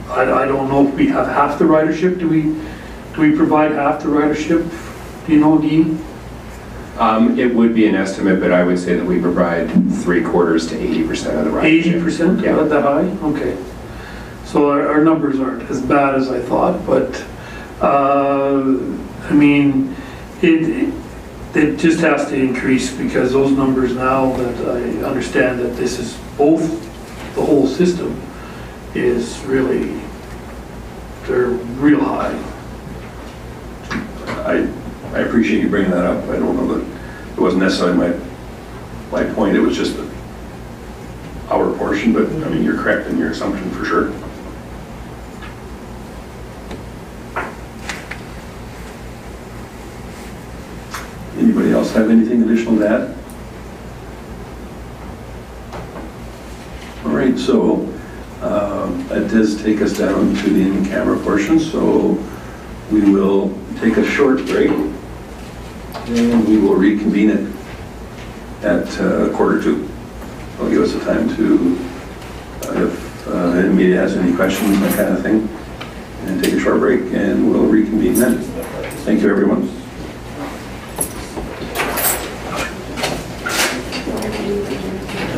I don't know if we have half the ridership, do we provide half the ridership? Do you know, Dean? It would be an estimate, but I would say that we provide 3/4 to 80% of the ridership. 80%? Yeah. Not that high? Okay. So our numbers aren't as bad as I thought, but I mean, it just has to increase, because those numbers now that I understand that this is both, the whole system is really, they're real high. I appreciate you bringing that up. I don't know that it wasn't necessarily my point. It was just our portion, but I mean, you're correct in your assumption for sure. Anybody else have anything additional to add? All right, so that does take us down to the in-camera portion, so we will take a short break and we will reconvene it at 1:45. It'll give us a time to, if anybody has any questions, that kind of thing, and take a short break, and we'll reconvene then. Thank you, everyone.